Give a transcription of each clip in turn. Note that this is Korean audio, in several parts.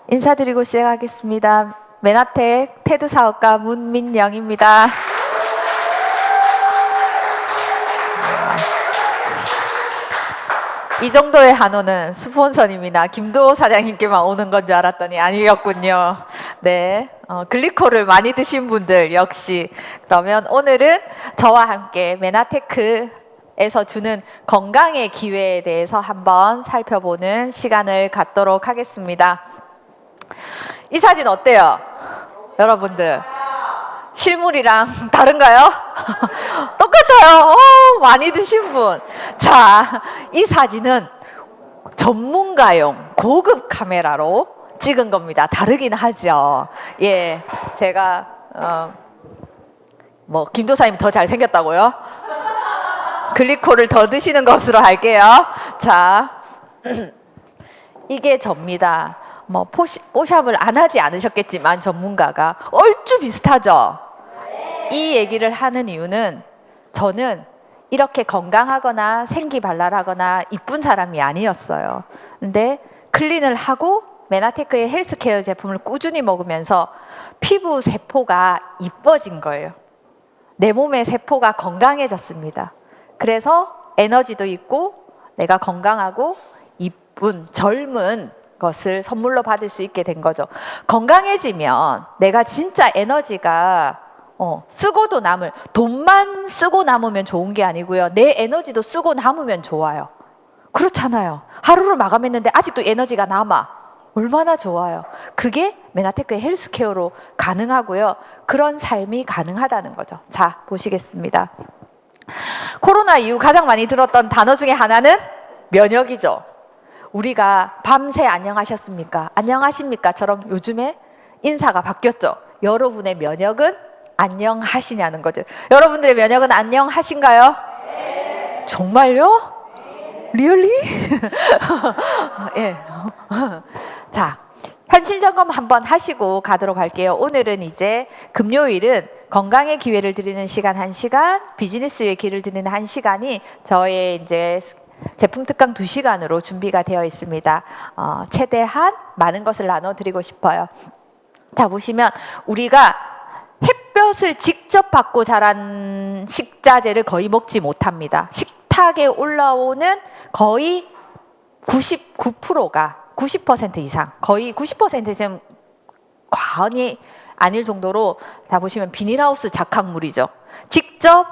인사드리고 시작하겠습니다. 메나텍 테드 사업가 문민영입니다. 이 정도의 한호는 스폰서님이나 김도호 사장님께만 오는 건 줄 알았더니 아니었군요. 네, 글리코를 많이 드신 분들 역시. 그러면 오늘은 저와 함께 메나테크에서 주는 건강의 기회에 대해서 한번 살펴보는 시간을 갖도록 하겠습니다. 이 사진 어때요? 여러분들 실물이랑 다른가요? 똑같아요. 많이 드신 분. 자, 이 사진은 전문가용 고급 카메라로 찍은 겁니다. 다르긴 하죠. 예, 제가 김도사님 더 잘생겼다고요? 글리코를 더 드시는 것으로 할게요. 자, 이게 접니다. 뽀샵을 안 하지 않으셨겠지만 전문가가 얼추 비슷하죠. 이 얘기를 하는 이유는 저는 이렇게 건강하거나 생기발랄하거나 이쁜 사람이 아니었어요. 근데 클린을 하고 메나테크의 헬스케어 제품을 꾸준히 먹으면서 피부 세포가 이뻐진 거예요. 내 몸의 세포가 건강해졌습니다. 그래서 에너지도 있고 내가 건강하고 이쁜 젊은 것을 선물로 받을 수 있게 된 거죠. 건강해지면 내가 진짜 에너지가 쓰고도 남을, 돈만 쓰고 남으면 좋은 게 아니고요. 내 에너지도 쓰고 남으면 좋아요. 그렇잖아요. 하루를 마감했는데 아직도 에너지가 남아. 얼마나 좋아요. 그게 메나테크의 헬스케어로 가능하고요. 그런 삶이 가능하다는 거죠. 자, 보시겠습니다. 코로나 이후 가장 많이 들었던 단어 중에 하나는 면역이죠. 우리가 밤새 안녕하셨습니까? 안녕하십니까?처럼 요즘에 인사가 바뀌었죠. 여러분의 면역은 안녕하시냐는 거죠. 여러분들의 면역은 안녕하신가요? 네. 정말요? 네. 리얼리? 예. 자, 현실 점검 한번 하시고 가도록 할게요. 오늘은 이제 금요일은 건강의 기회를 드리는 시간 1시간, 비즈니스의 기회를 드리는 1시간이 저의 이제 제품 특강 2시간으로 준비가 되어 있습니다. 최대한 많은 것을 나눠드리고 싶어요. 자, 보시면 우리가 햇볕을 직접 받고 자란 식자재를 거의 먹지 못합니다. 식탁에 올라오는 거의 99%가 90% 이상, 거의 90% 이상 과언이 아닐 정도로 다 보시면 비닐하우스 작학물이죠. 직접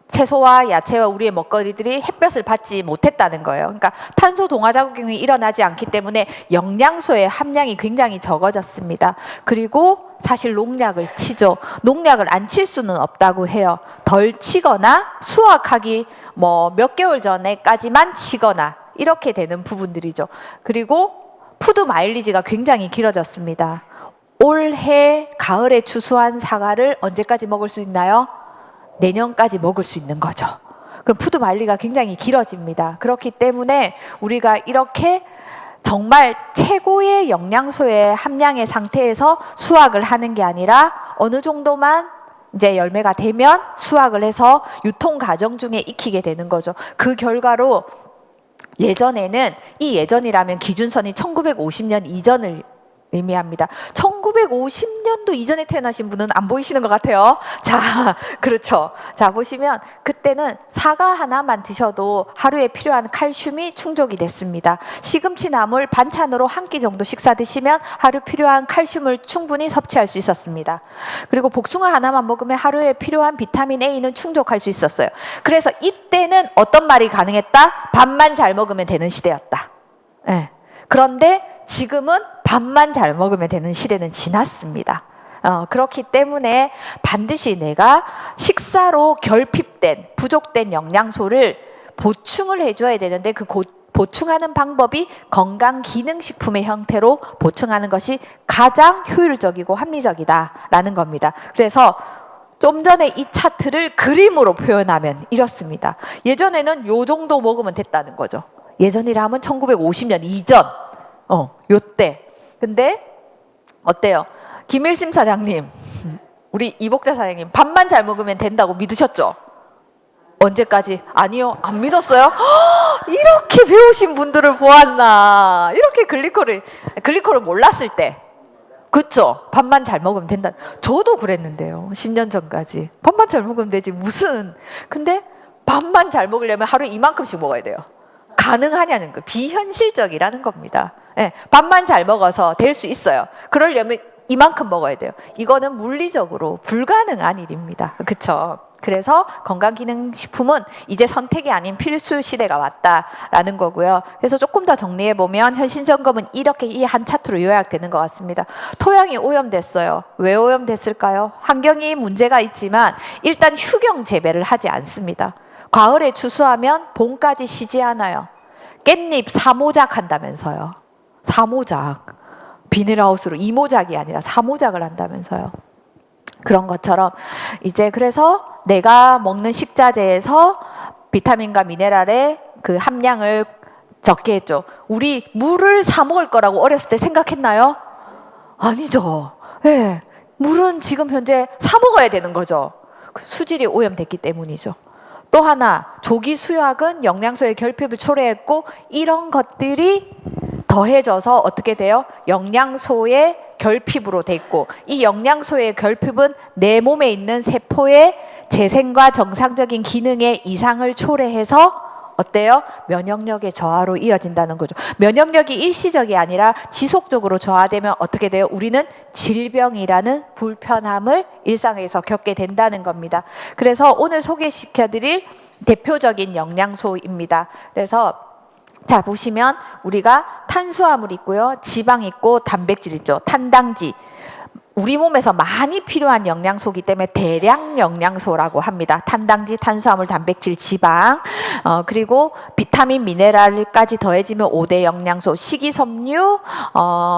채소와 야채와 우리의 먹거리들이 햇볕을 받지 못했다는 거예요. 그러니까 탄소 동화 작용이 일어나지 않기 때문에 영양소의 함량이 굉장히 적어졌습니다. 그리고 사실 농약을 치죠. 농약을 안 칠 수는 없다고 해요. 덜 치거나 수확하기 몇 개월 전에까지만 치거나 이렇게 되는 부분들이죠. 그리고 푸드 마일리지가 굉장히 길어졌습니다. 올해 가을에 추수한 사과를 언제까지 먹을 수 있나요? 내년까지 먹을 수 있는 거죠. 그럼 푸드 마일리지가 굉장히 길어집니다. 그렇기 때문에 우리가 이렇게 정말 최고의 영양소의 함량의 상태에서 수확을 하는 게 아니라 어느 정도만 이제 열매가 되면 수확을 해서 유통 과정 중에 익히게 되는 거죠. 그 결과로 예전에는, 이 예전이라면 기준선이 1950년 이전을 의미합니다. 1950년도 이전에 태어나신 분은 안 보이시는 것 같아요. 자, 그렇죠. 자, 보시면 그때는 사과 하나만 드셔도 하루에 필요한 칼슘이 충족이 됐습니다. 시금치 나물 반찬으로 한 끼 정도 식사 드시면 하루 필요한 칼슘을 충분히 섭취할 수 있었습니다. 그리고 복숭아 하나만 먹으면 하루에 필요한 비타민 A는 충족할 수 있었어요. 그래서 이때는 어떤 말이 가능했다? 밥만 잘 먹으면 되는 시대였다. 네. 그런데 지금은 밥만 잘 먹으면 되는 시대는 지났습니다. 그렇기 때문에 반드시 내가 식사로 결핍된 부족된 영양소를 보충을 해줘야 되는데 그 보충하는 방법이 건강기능식품의 형태로 보충하는 것이 가장 효율적이고 합리적이다라는 겁니다. 그래서 좀 전에 이 차트를 그림으로 표현하면 이렇습니다. 예전에는 요 정도 먹으면 됐다는 거죠. 예전이라 하면 1950년 이전 요때. 근데 어때요? 김일심 사장님, 우리 이복자 사장님 밥만 잘 먹으면 된다고 믿으셨죠? 언제까지? 아니요, 안 믿었어요? 허, 이렇게 배우신 분들을 보았나? 이렇게 글리코를 몰랐을 때. 그쵸? 밥만 잘 먹으면 된다. 저도 그랬는데요. 10년 전까지. 밥만 잘 먹으면 되지. 무슨. 근데 밥만 잘 먹으려면 하루에 이만큼씩 먹어야 돼요. 가능하냐는 거. 비현실적이라는 겁니다. 네, 밥만 잘 먹어서 될 수 있어요. 그러려면 이만큼 먹어야 돼요. 이거는 물리적으로 불가능한 일입니다. 그쵸? 그래서 건강기능식품은 이제 선택이 아닌 필수 시대가 왔다라는 거고요. 그래서 조금 더 정리해보면 현실점검은 이렇게 이 한 차트로 요약되는 것 같습니다. 토양이 오염됐어요. 왜 오염됐을까요? 환경이 문제가 있지만 일단 휴경 재배를 하지 않습니다. 가을에 추수하면 봄까지 쉬지 않아요. 깻잎 사모작 한다면서요. 사모작. 비닐하우스로 이모작이 아니라 사모작을 한다면서요. 그런 것처럼 이제 그래서 내가 먹는 식자재에서 비타민과 미네랄의 그 함량을 적게 했죠. 우리 물을 사 먹을 거라고 어렸을 때 생각했나요? 아니죠. 네. 물은 지금 현재 사 먹어야 되는 거죠. 수질이 오염됐기 때문이죠. 또 하나, 조기 수약은 영양소의 결핍을 초래했고 이런 것들이 더해져서 어떻게 돼요? 영양소의 결핍으로 돼 있고 이 영양소의 결핍은 내 몸에 있는 세포의 재생과 정상적인 기능의 이상을 초래해서 어때요? 면역력의 저하로 이어진다는 거죠. 면역력이 일시적이 아니라 지속적으로 저하되면 어떻게 돼요? 우리는 질병이라는 불편함을 일상에서 겪게 된다는 겁니다. 그래서 오늘 소개시켜드릴 대표적인 영양소입니다. 그래서 자 보시면 우리가 탄수화물 있고요. 지방 있고 단백질 있죠. 탄당지. 우리 몸에서 많이 필요한 영양소이기 때문에 대량 영양소라고 합니다. 탄당지, 탄수화물, 단백질, 지방 그리고 비타민, 미네랄까지 더해지면 5대 영양소, 식이섬유,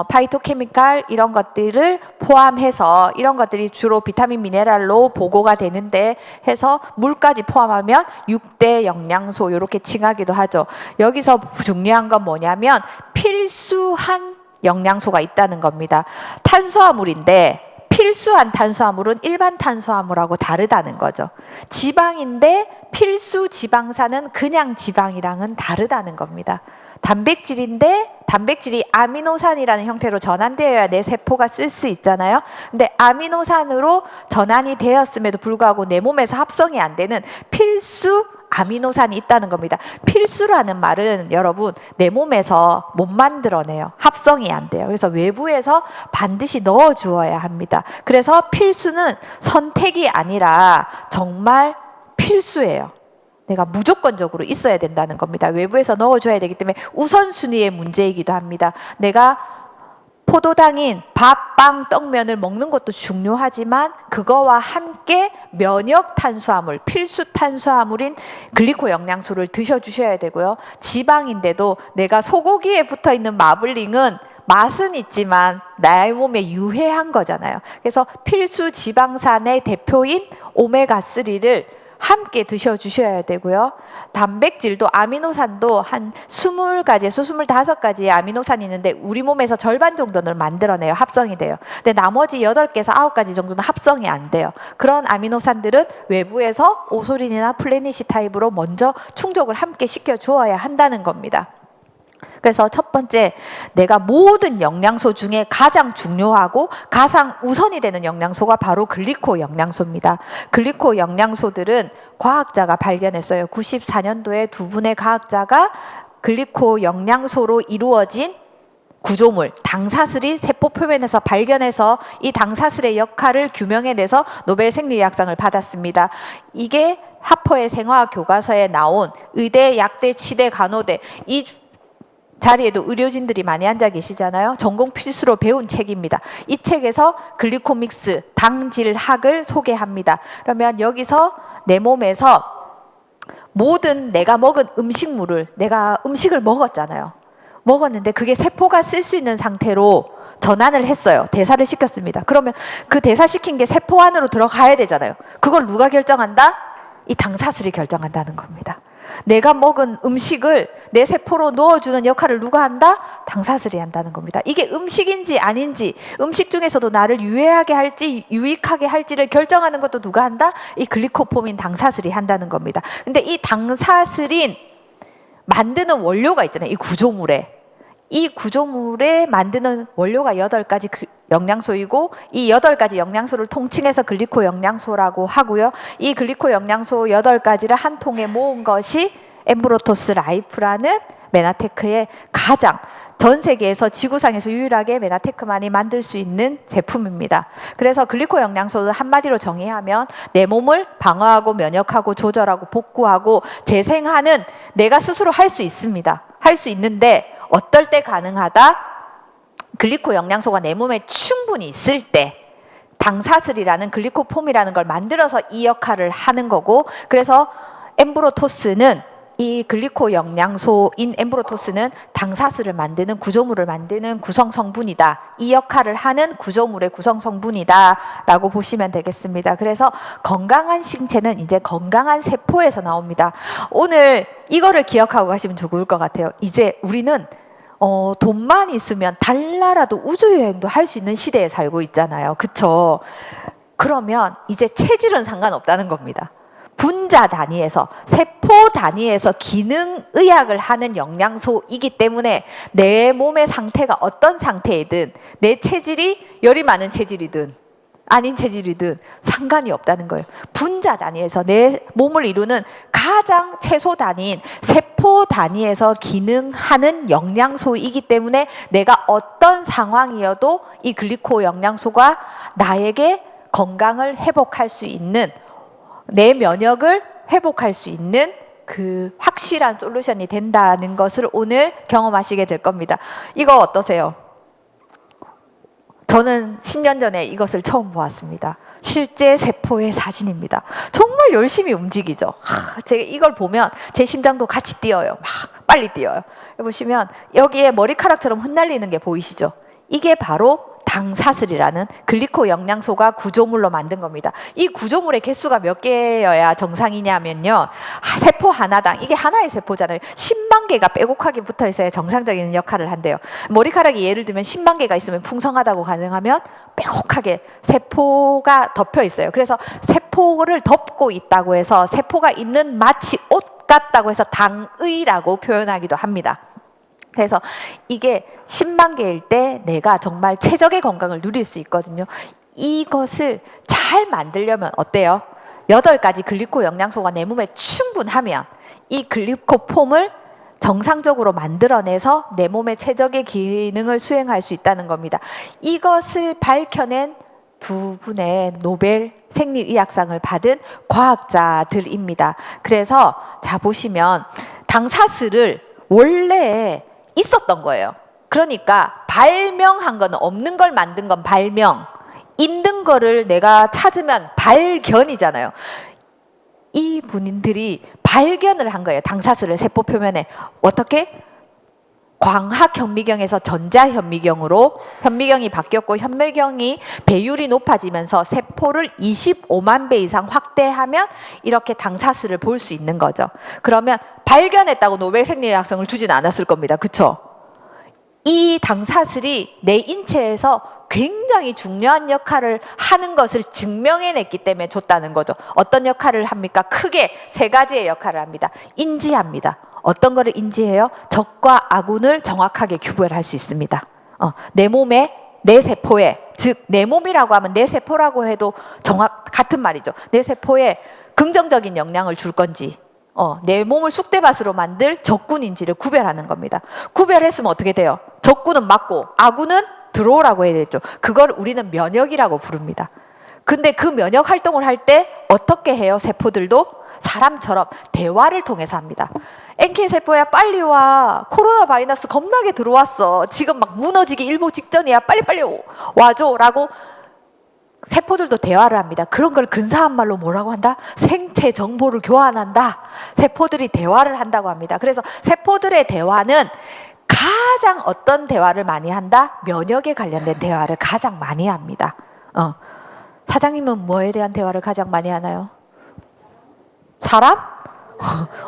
파이토케미칼 이런 것들을 포함해서 이런 것들이 주로 비타민, 미네랄로 보고가 되는데 해서 물까지 포함하면 6대 영양소 이렇게 칭하기도 하죠. 여기서 중요한 건 뭐냐면 필수한 영양소가 있다는 겁니다. 탄수화물인데 필수한 탄수화물은 일반 탄수화물하고 다르다는 거죠. 지방인데 필수 지방산은 그냥 지방이랑은 다르다는 겁니다. 단백질인데 단백질이 아미노산이라는 형태로 전환되어야 내 세포가 쓸 수 있잖아요. 근데 아미노산으로 전환이 되었음에도 불구하고 내 몸에서 합성이 안 되는 필수 아미노산이 있다는 겁니다. 필수라는 말은 여러분 내 몸에서 못 만들어내요. 합성이 안 돼요. 그래서 외부에서 반드시 넣어 주어야 합니다. 그래서 필수는 선택이 아니라 정말 필수예요. 내가 무조건적으로 있어야 된다는 겁니다. 외부에서 넣어줘야 되기 때문에 우선순위의 문제이기도 합니다. 내가 포도당인 밥, 빵, 떡면을 먹는 것도 중요하지만 그거와 함께 면역 탄수화물, 필수 탄수화물인 글리코 영양소를 드셔주셔야 되고요. 지방인데도 내가 소고기에 붙어있는 마블링은 맛은 있지만 나의 몸에 유해한 거잖아요. 그래서 필수 지방산의 대표인 오메가3를 함께 드셔주셔야 되고요. 단백질도 아미노산도 한 20가지에서 25가지의 아미노산이 있는데 우리 몸에서 절반 정도는 만들어내요. 합성이 돼요. 근데 나머지 8개에서 9가지 정도는 합성이 안 돼요. 그런 아미노산들은 외부에서 오소린이나 플래닛이 타입으로 먼저 충족을 함께 시켜주어야 한다는 겁니다. 그래서 첫 번째, 내가 모든 영양소 중에 가장 중요하고 가장 우선이 되는 영양소가 바로 글리코 영양소입니다. 글리코 영양소들은 과학자가 발견했어요. 94년도에 두 분의 과학자가 글리코 영양소로 이루어진 구조물, 당사슬이 세포 표면에서 발견해서 이 당사슬의 역할을 규명해내서 노벨 생리학상을 받았습니다. 이게 하퍼의 생화학 교과서에 나온 의대, 약대, 치대, 간호대 이 자리에도 의료진들이 많이 앉아 계시잖아요. 전공 필수로 배운 책입니다. 이 책에서 글리코믹스, 당질학을 소개합니다. 그러면 여기서 내 몸에서 모든 내가 먹은 음식물을 내가 음식을 먹었잖아요. 먹었는데 그게 세포가 쓸 수 있는 상태로 전환을 했어요. 대사를 시켰습니다. 그러면 그 대사시킨 게 세포 안으로 들어가야 되잖아요. 그걸 누가 결정한다? 이 당사슬이 결정한다는 겁니다. 내가 먹은 음식을 내 세포로 넣어주는 역할을 누가 한다? 당사슬이 한다는 겁니다. 이게 음식인지 아닌지, 음식 중에서도 나를 유해하게 할지 유익하게 할지를 결정하는 것도 누가 한다? 이 글리코포민 당사슬이 한다는 겁니다. 근데 이 당사슬인 만드는 원료가 있잖아요. 이 구조물에. 이 구조물에 만드는 원료가 8가지 영양소이고, 이 8가지 영양소를 통칭해서 글리코 영양소라고 하고요. 이 글리코 영양소 8가지를 한 통에 모은 것이 엠브로토스 라이프라는 메나테크의 가장 전 세계에서 지구상에서 유일하게 메나테크만이 만들 수 있는 제품입니다. 그래서 글리코 영양소를 한마디로 정의하면 내 몸을 방어하고 면역하고 조절하고 복구하고 재생하는, 내가 스스로 할 수 있습니다. 할 수 있는데 어떨 때 가능하다? 글리코 영양소가 내 몸에 충분히 있을 때 당사슬이라는 글리코폼이라는 걸 만들어서 이 역할을 하는 거고, 그래서 엠브로토스는 이 글리코 영양소인 엠브로토스는 당사슬을 만드는 구조물을 만드는 구성 성분이다. 이 역할을 하는 구조물의 구성 성분이다 라고 보시면 되겠습니다. 그래서 건강한 신체는 이제 건강한 세포에서 나옵니다. 오늘 이거를 기억하고 가시면 좋을 것 같아요. 이제 우리는 돈만 있으면 달나라도 우주여행도 할 수 있는 시대에 살고 있잖아요. 그쵸? 그러면 이제 체질은 상관없다는 겁니다. 분자 단위에서, 세포 단위에서 기능의학을 하는 영양소이기 때문에 내 몸의 상태가 어떤 상태이든, 내 체질이 열이 많은 체질이든 아닌 체질이든 상관이 없다는 거예요. 분자 단위에서 내 몸을 이루는 가장 최소 단위인 세포 단위에서 기능하는 영양소이기 때문에 내가 어떤 상황이어도 이 글리코 영양소가 나에게 건강을 회복할 수 있는, 내 면역을 회복할 수 있는 그 확실한 솔루션이 된다는 것을 오늘 경험하시게 될 겁니다. 이거 어떠세요? 저는 10년 전에 이것을 처음 보았습니다. 실제 세포의 사진입니다. 정말 열심히 움직이죠. 제가 이걸 보면 제 심장도 같이 뛰어요. 막 빨리 뛰어요. 보시면 여기에 머리카락처럼 흩날리는 게 보이시죠? 이게 바로 당사슬이라는 글리코 영양소가 구조물로 만든 겁니다. 이 구조물의 개수가 몇 개여야 정상이냐면요, 세포 하나당, 이게 하나의 세포잖아요. 10만 개가 빼곡하게 붙어 있어야 정상적인 역할을 한대요. 머리카락이 예를 들면 10만 개가 있으면 풍성하다고 가능하면 빼곡하게 세포가 덮여 있어요. 그래서 세포를 덮고 있다고 해서 세포가 입는 마치 옷 같다고 해서 당의라고 표현하기도 합니다. 그래서 이게 10만 개일 때 내가 정말 최적의 건강을 누릴 수 있거든요. 이것을 잘 만들려면 어때요? 8가지 글리코 영양소가 내 몸에 충분하면 이 글리코폼을 정상적으로 만들어내서 내 몸의 최적의 기능을 수행할 수 있다는 겁니다. 이것을 밝혀낸 두 분의 노벨 생리의학상을 받은 과학자들입니다. 그래서 자 보시면 당사슬을 원래 있었던 거예요. 그러니까 발명한 건, 없는 걸 만든 건 발명, 있는 거를 내가 찾으면 발견이잖아요. 이 분들이 발견을 한 거예요. 당사슬을 세포 표면에. 어떻게? 광학 현미경에서 전자 현미경으로 현미경이 바뀌었고, 현미경이 배율이 높아지면서 세포를 25만 배 이상 확대하면 이렇게 당사슬을 볼 수 있는 거죠. 그러면 발견했다고 노벨 생리의학상을 주진 않았을 겁니다. 그쵸? 이 당사슬이 내 인체에서 굉장히 중요한 역할을 하는 것을 증명해냈기 때문에 줬다는 거죠. 어떤 역할을 합니까? 크게 3가지의 역할을 합니다. 인지합니다. 어떤 거를 인지해요? 적과 아군을 정확하게 구별할 수 있습니다. 내 몸에, 내 세포에, 즉 내 몸이라고 하면 내 세포라고 해도 같은 말이죠. 내 세포에 긍정적인 영향을 줄 건지, 내 몸을 쑥대밭으로 만들 적군인지를 구별하는 겁니다. 구별했으면 어떻게 돼요? 적군은 맞고 아군은 들어오라고 해야 되죠. 그걸 우리는 면역이라고 부릅니다. 근데 그 면역 활동을 할 때 어떻게 해요? 세포들도 사람처럼 대화를 통해서 합니다. NK세포야 빨리 와, 코로나 바이러스 겁나게 들어왔어, 지금 막 무너지기 일보 직전이야, 빨리빨리 와줘 라고 세포들도 대화를 합니다. 그런 걸 근사한 말로 뭐라고 한다? 생체 정보를 교환한다. 세포들이 대화를 한다고 합니다. 그래서 세포들의 대화는 가장 어떤 대화를 많이 한다? 면역에 관련된 대화를 가장 많이 합니다. 사장님은 뭐에 대한 대화를 가장 많이 하나요? 사람?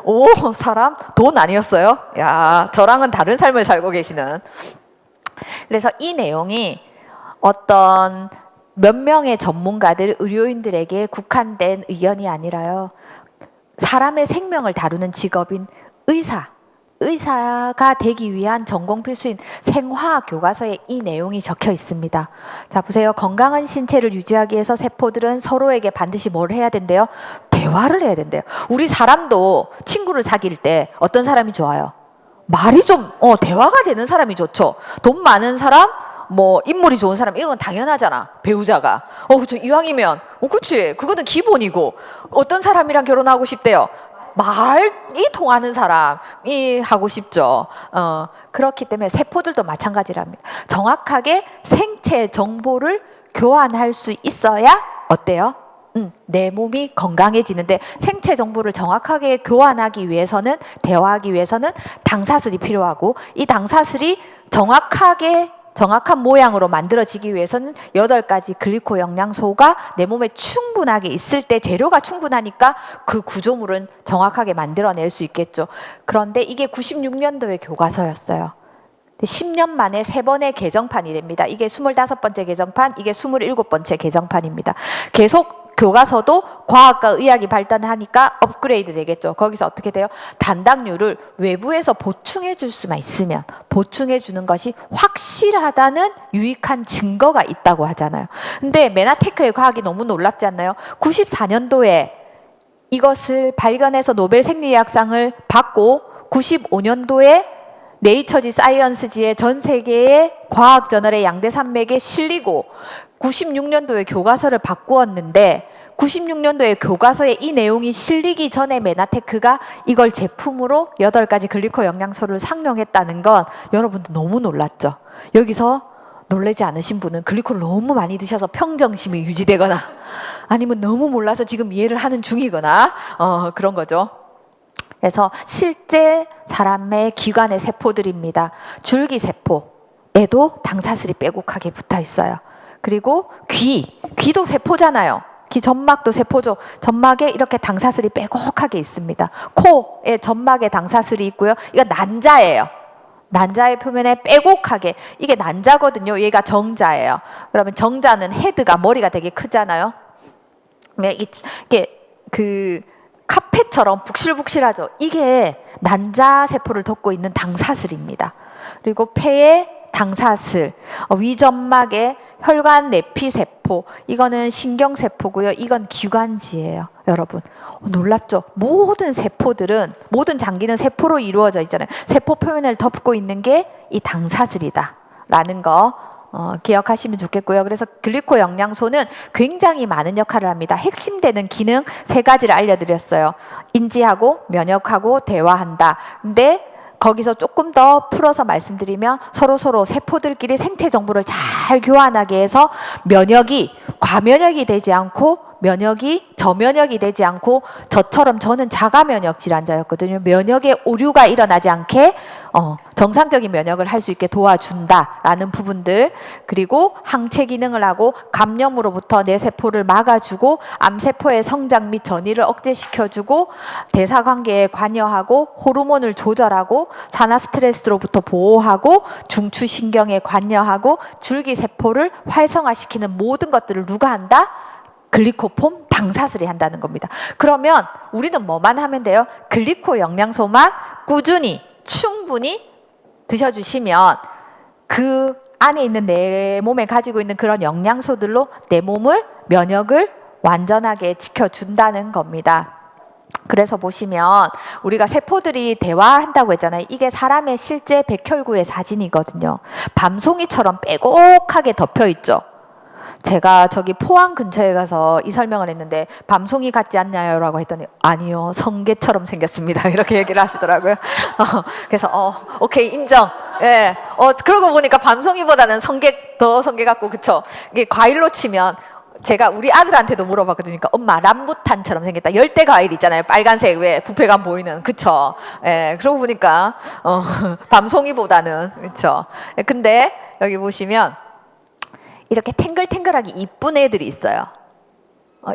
오, 사람 돈 아니었어요? 야, 저랑은 다른 삶을 살고 계시는. 그래서 이 내용이 어떤 몇 명의 전문가들, 의료인들에게 국한된 의견이 아니라요. 사람의 생명을 다루는 직업인 의사가 되기 위한 전공 필수인 생화학 교과서에 이 내용이 적혀 있습니다. 자, 보세요. 건강한 신체를 유지하기 위해서 세포들은 서로에게 반드시 뭘 해야 된대요? 대화를 해야 된대요. 우리 사람도 친구를 사귈 때 어떤 사람이 좋아요? 말이 좀 대화가 되는 사람이 좋죠. 돈 많은 사람, 뭐 인물이 좋은 사람, 이런 건 당연하잖아. 배우자가 그쵸, 이왕이면 그치, 그거는 기본이고. 어떤 사람이랑 결혼하고 싶대요? 말이 통하는 사람이 하고 싶죠. 그렇기 때문에 세포들도 마찬가지랍니다. 정확하게 생체 정보를 교환할 수 있어야 어때요? 내 몸이 건강해지는데, 생체 정보를 정확하게 교환하기 위해서는, 대화하기 위해서는 당사슬이 필요하고, 이 당사슬이 정확한 모양으로 만들어지기 위해서는 8가지 글리코 영양소가 내 몸에 충분하게 있을 때, 재료가 충분하니까 그 구조물은 정확하게 만들어낼 수 있겠죠. 그런데 이게 96년도의 교과서였어요. 10년 만에 3번의 개정판이 됩니다. 이게 25번째 개정판, 이게 27번째 개정판입니다. 계속 교과서도 과학과 의학이 발달하니까 업그레이드 되겠죠. 거기서 어떻게 돼요? 단당류를 외부에서 보충해 줄 수만 있으면, 보충해 주는 것이 확실하다는 유익한 증거가 있다고 하잖아요. 근데 메나테크의 과학이 너무 놀랍지 않나요? 94년도에 이것을 발견해서 노벨 생리학상을 받고, 95년도에 네이처지 사이언스지의 전 세계의 과학 저널의 양대 산맥에 실리고, 96년도에 교과서를 바꾸었는데, 96년도에 교과서에 이 내용이 실리기 전에 메나테크가 이걸 제품으로 8가지 글리코 영양소를 상용했다는 건 여러분들 너무 놀랐죠? 여기서 놀라지 않으신 분은 글리코를 너무 많이 드셔서 평정심이 유지되거나, 아니면 너무 몰라서 지금 이해를 하는 중이거나 그런 거죠. 그래서 실제 사람의 기관의 세포들입니다. 줄기세포에도 당사슬이 빼곡하게 붙어 있어요. 그리고 귀도 세포잖아요. 귀 점막도 세포죠. 점막에 이렇게 당사슬이 빼곡하게 있습니다. 코에 점막에 당사슬이 있고요. 이거 난자예요. 난자의 표면에 빼곡하게, 이게 난자거든요. 얘가 정자예요. 그러면 정자는 헤드가, 머리가 되게 크잖아요. 이게 그 카펫처럼 북실북실하죠. 이게 난자 세포를 덮고 있는 당사슬입니다. 그리고 폐에 당사슬, 위점막에 혈관 내피세포, 이거는 신경세포고요. 이건 기관지예요. 여러분 놀랍죠? 모든 세포들은, 모든 장기는 세포로 이루어져 있잖아요. 세포 표면을 덮고 있는 게 이 당사슬이다 라는 거 기억하시면 좋겠고요. 그래서 글리코 영양소는 굉장히 많은 역할을 합니다. 핵심되는 기능 3가지를 알려드렸어요. 인지하고 면역하고 대화한다. 근데 거기서 조금 더 풀어서 말씀드리면, 서로 세포들끼리 생체 정보를 잘 교환하게 해서 면역이 과면역이 되지 않고, 면역이 저면역이 되지 않고, 저처럼 저는 자가면역 질환자였거든요. 면역에 오류가 일어나지 않게 정상적인 면역을 할 수 있게 도와준다라는 부분들, 그리고 항체 기능을 하고 감염으로부터 내 세포를 막아주고 암세포의 성장 및 전이를 억제시켜주고 대사관계에 관여하고 호르몬을 조절하고 산화 스트레스로부터 보호하고 중추신경에 관여하고 줄기세포를 활성화시키는 모든 것들을 누가 한다? 글리코폼 당사슬이 한다는 겁니다. 그러면 우리는 뭐만 하면 돼요? 글리코 영양소만 꾸준히 충분히 드셔주시면 그 안에 있는, 내 몸에 가지고 있는 그런 영양소들로 내 몸을, 면역을 완전하게 지켜준다는 겁니다. 그래서 보시면 우리가 세포들이 대화한다고 했잖아요. 이게 사람의 실제 백혈구의 사진이거든요. 밤송이처럼 빼곡하게 덮여있죠. 제가 저기 포항 근처에 가서 이 설명을 했는데, 밤송이 같지 않나요? 라고 했더니 아니요, 성게처럼 생겼습니다. 이렇게 얘기를 하시더라고요. 그래서 오케이, 인정. 예. 그러고 보니까 밤송이보다는 더 성게 같고, 그쵸? 이게 과일로 치면, 제가 우리 아들한테도 물어봤거든요. 그러니까 엄마, 람부탄처럼 생겼다. 열대 과일 있잖아요. 빨간색, 왜 부패감 보이는. 그쵸? 예. 그러고 보니까 밤송이보다는, 그쵸? 근데 여기 보시면 이렇게 탱글탱글하게 이쁜 애들이 있어요.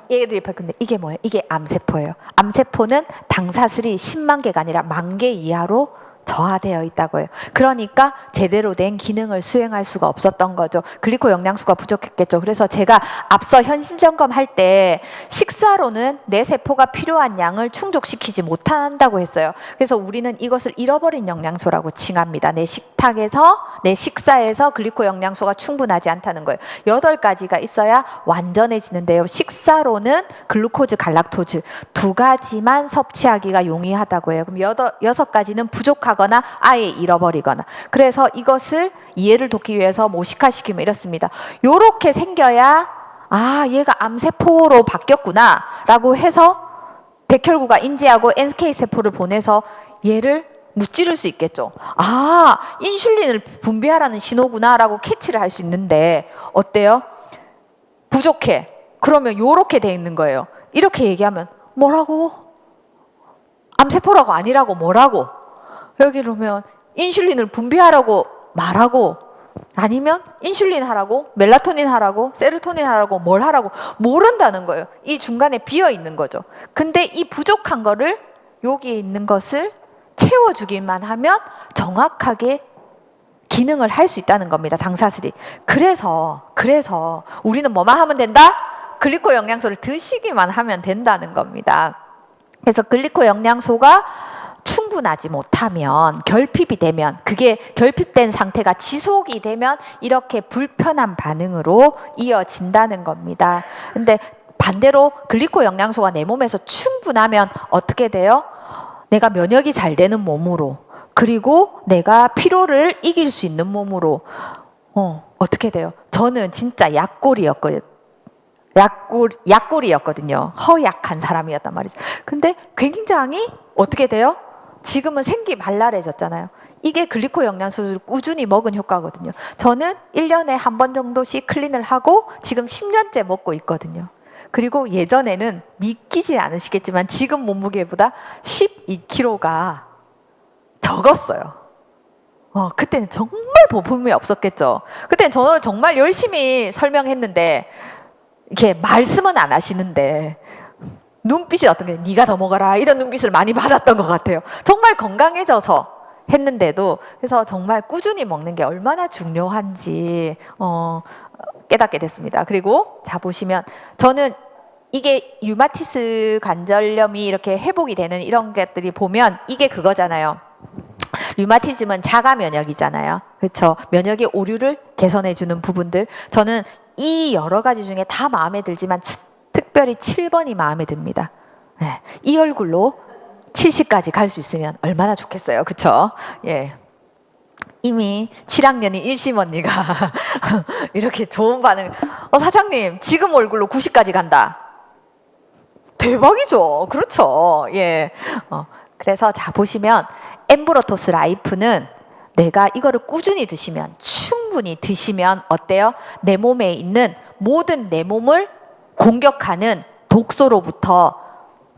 얘들이 밝혔는데 이게 뭐예요? 이게 암세포예요. 암세포는 당사슬이 10만 개가 아니라 10,000개 이하로 저하되어 있다고 해요. 그러니까 제대로 된 기능을 수행할 수가 없었던 거죠. 글리코 영양소가 부족했겠죠. 그래서 제가 앞서 현실 점검할 때 식사로는 내 세포가 필요한 양을 충족시키지 못한다고 했어요. 그래서 우리는 이것을 잃어버린 영양소라고 칭합니다. 내 식탁에서, 내 식사에서 글리코 영양소가 충분하지 않다는 거예요. 8가지가 있어야 완전해지는데요. 식사로는 글루코즈, 갈락토즈 2가지만 섭취하기가 용이하다고 해요. 그럼 6가지는 부족하거나 아예 잃어버리거나. 그래서 이것을 이해를 돕기 위해서 모식화시키면 이렇습니다. 요렇게 생겨야 얘가 암세포로 바뀌었구나 라고 해서 백혈구가 인지하고 NK세포를 보내서 얘를 무찌를 수 있겠죠. 인슐린을 분비하라는 신호구나 라고 캐치를 할 수 있는데 어때요? 부족해. 그러면 요렇게 돼 있는 거예요. 이렇게 얘기하면 뭐라고? 암세포라고 아니라고 뭐라고? 여기 그러면 인슐린을 분비하라고 말하고 아니면 인슐린 하라고 멜라토닌 하라고 세로토닌 하라고 뭘 하라고 모른다는 거예요. 이 중간에 비어 있는 거죠. 근데 이 부족한 거를 여기에 있는 것을 채워주기만 하면 정확하게 기능을 할 수 있다는 겁니다. 당사슬이. 그래서 우리는 뭐만 하면 된다? 글리코 영양소를 드시기만 하면 된다는 겁니다. 그래서 글리코 영양소가 충분하지 못하면 결핍이 되면 그게 결핍된 상태가 지속이 되면 이렇게 불편한 반응으로 이어진다는 겁니다. 근데 반대로 글리코 영양소가 내 몸에서 충분하면 어떻게 돼요? 내가 면역이 잘 되는 몸으로 그리고 내가 피로를 이길 수 있는 몸으로 어떻게 돼요? 저는 진짜 약골이었거든요. 약골이었거든요. 허약한 사람이었단 말이죠. 근데 굉장히 어떻게 돼요? 지금은 생기 발랄해졌잖아요. 이게 글리코 영양소를 꾸준히 먹은 효과거든요. 저는 1년에 한 번 정도씩 클린을 하고 지금 10년째 먹고 있거든요. 그리고 예전에는 믿기지 않으시겠지만 지금 몸무게보다 12kg가 적었어요. 그때는 정말 보품이 없었겠죠. 그때는 저는 정말 열심히 설명했는데 이렇게 말씀은 안 하시는데 눈빛이 어떤 게 네가 더 먹어라 이런 눈빛을 많이 받았던 것 같아요. 정말 건강해져서 했는데도 그래서 정말 꾸준히 먹는 게 얼마나 중요한지 깨닫게 됐습니다. 그리고 자 보시면 저는 이게 류마티스 관절염이 이렇게 회복이 되는 이런 것들이 보면 이게 그거잖아요. 류마티즘은 자가 면역이잖아요. 그렇죠? 면역의 오류를 개선해 주는 부분들. 저는 이 여러 가지 중에 다 마음에 들지만 특별히 7번이 마음에 듭니다. 네, 이 얼굴로 70까지 갈 수 있으면 얼마나 좋겠어요. 그렇죠? 예. 이미 7학년인 일심 언니가 이렇게 좋은 반응. 사장님 지금 얼굴로 90까지 간다. 대박이죠. 그렇죠. 예. 그래서 자 보시면 엠브로토스 라이프는 내가 이거를 꾸준히 드시면 충분히 드시면 어때요? 내 몸에 있는 모든 내 몸을 공격하는 독소로부터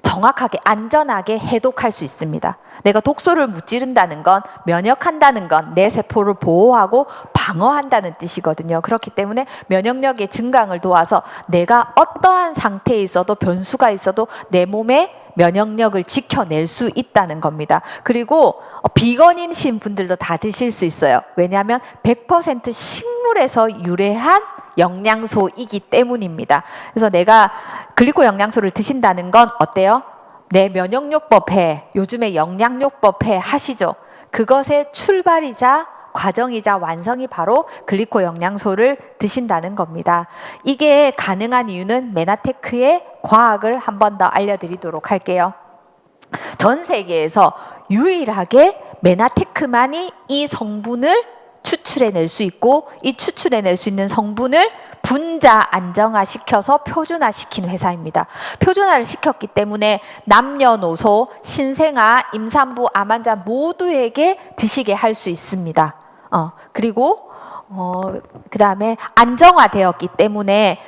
정확하게 안전하게 해독할 수 있습니다. 내가 독소를 무찌른다는 건 면역한다는 건 내 세포를 보호하고 방어한다는 뜻이거든요. 그렇기 때문에 면역력의 증강을 도와서 내가 어떠한 상태에 있어도 변수가 있어도 내 몸에 면역력을 지켜낼 수 있다는 겁니다. 그리고 비건이신 분들도 다 드실 수 있어요. 왜냐하면 100% 식물에서 유래한 영양소이기 때문입니다. 그래서 내가 글리코 영양소를 드신다는 건 어때요? 내 면역요법회, 요즘에 영양요법회 하시죠? 그것의 출발이자 과정이자 완성이 바로 글리코 영양소를 드신다는 겁니다. 이게 가능한 이유는 메나테크의 과학을 한 번 더 알려드리도록 할게요. 전 세계에서 유일하게 메나테크만이 이 성분을 추출해낼 수 있고 이 추출해낼 수 있는 성분을 분자 안정화시켜서 표준화시킨 회사입니다. 표준화를 시켰기 때문에 남녀노소, 신생아, 임산부, 암환자 모두에게 드시게 할 수 있습니다. 그리고 그 다음에 안정화되었기 때문에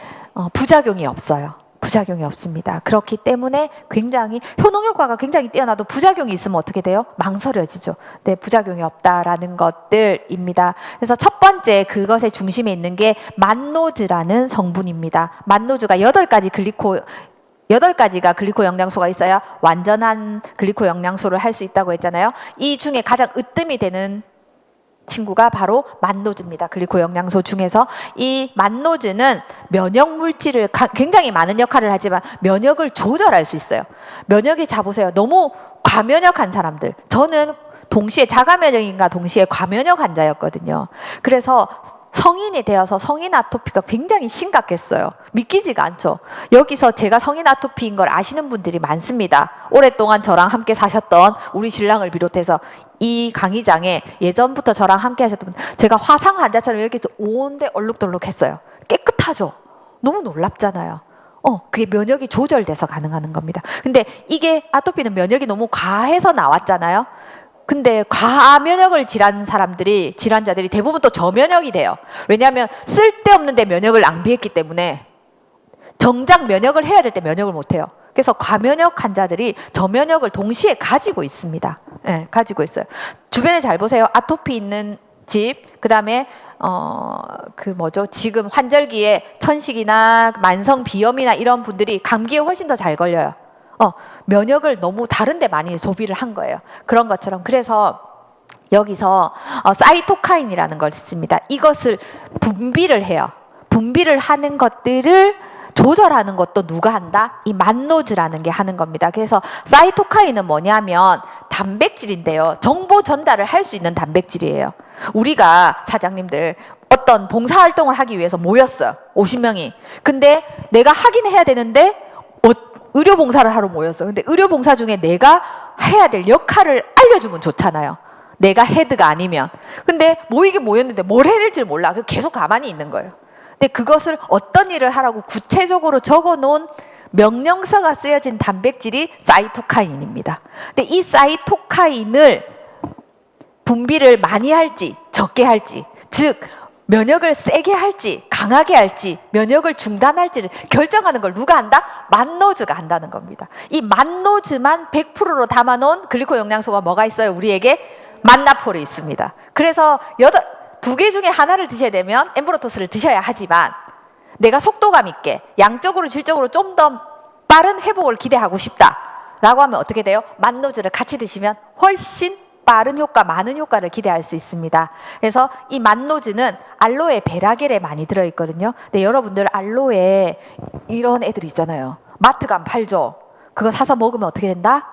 부작용이 없어요. 부작용이 없습니다. 그렇기 때문에 굉장히 효능 효과가 굉장히 뛰어나도 부작용이 있으면 어떻게 돼요? 망설여지죠. 네, 부작용이 없다라는 것들입니다. 그래서 첫 번째 그것의 중심에 있는 게 만노즈라는 성분입니다. 만노즈가 8가지가 글리코 영양소가 있어야 완전한 글리코 영양소를 할 수 있다고 했잖아요. 이 중에 가장 으뜸이 되는 친구가 바로 만노즈입니다. 글리코 영양소 중에서 이 만노즈는 면역 물질을 굉장히 많은 역할을 하지만 면역을 조절할 수 있어요. 면역이 자보세요. 너무 과면역한 사람들. 저는 동시에 자가면역인과 동시에 과면역 환자였거든요. 그래서 성인이 되어서 성인 아토피가 굉장히 심각했어요. 믿기지가 않죠. 여기서 제가 성인 아토피인 걸 아시는 분들이 많습니다. 오랫동안 저랑 함께 사셨던 우리 신랑을 비롯해서 이 강의장에 예전부터 저랑 함께 하셨던 분, 제가 화상 환자처럼 이렇게 온데 얼룩덜룩했어요. 깨끗하죠. 너무 놀랍잖아요. 그게 면역이 조절돼서 가능한 겁니다. 근데 이게 아토피는 면역이 너무 과해서 나왔잖아요. 근데 과면역을 질환자들이 대부분 또 저면역이 돼요. 왜냐하면 쓸데없는데 면역을 낭비했기 때문에 정작 면역을 해야 될 때 면역을 못해요. 그래서 과면역 환자들이 저면역을 동시에 가지고 있습니다. 네, 가지고 있어요. 주변에 잘 보세요. 아토피 있는 집, 그 다음에 지금 환절기에 천식이나 만성 비염이나 이런 분들이 감기에 훨씬 더 잘 걸려요. 면역을 너무 다른 데 많이 소비를 한 거예요. 그런 것처럼. 그래서 여기서 사이토카인이라는 걸 씁니다. 이것을 분비를 해요. 분비를 하는 것들을 조절하는 것도 누가 한다? 이 만노즈라는 게 하는 겁니다. 그래서 사이토카인은 뭐냐면 단백질인데요. 정보 전달을 할 수 있는 단백질이에요. 우리가 사장님들 어떤 봉사활동을 하기 위해서 모였어요. 50명이. 근데 내가 하긴 해야 되는데 의료봉사를 하러 모였어. 근데 의료봉사 중에 내가 해야 될 역할을 알려주면 좋잖아요. 내가 헤드가 아니면. 근데 모이긴 모였는데 뭘 해야 될지 몰라. 계속 가만히 있는 거예요. 근데 그것을 어떤 일을 하라고 구체적으로 적어놓은 명령서가 쓰여진 단백질이 사이토카인입니다. 근데 이 사이토카인을 분비를 많이 할지 적게 할지, 즉 면역을 세게 할지 강하게 할지 면역을 중단할지를 결정하는 걸 누가 한다? 만노즈가 한다는 겁니다. 이 만노즈만 100%로 담아놓은 글리코 영양소가 뭐가 있어요? 우리에게 만나폴이 있습니다. 그래서 2개 중에 하나를 드셔야 되면 엠브로토스를 드셔야 하지만 내가 속도감 있게 양적으로 질적으로 좀 더 빠른 회복을 기대하고 싶다라고 하면 어떻게 돼요? 만노즈를 같이 드시면 훨씬 빠른 효과, 많은 효과를 기대할 수 있습니다. 그래서 이 만노즈는 알로에 베라겔에 많이 들어있거든요. 근데 여러분들 알로에 이런 애들 있잖아요. 마트 가면 팔죠. 그거 사서 먹으면 어떻게 된다?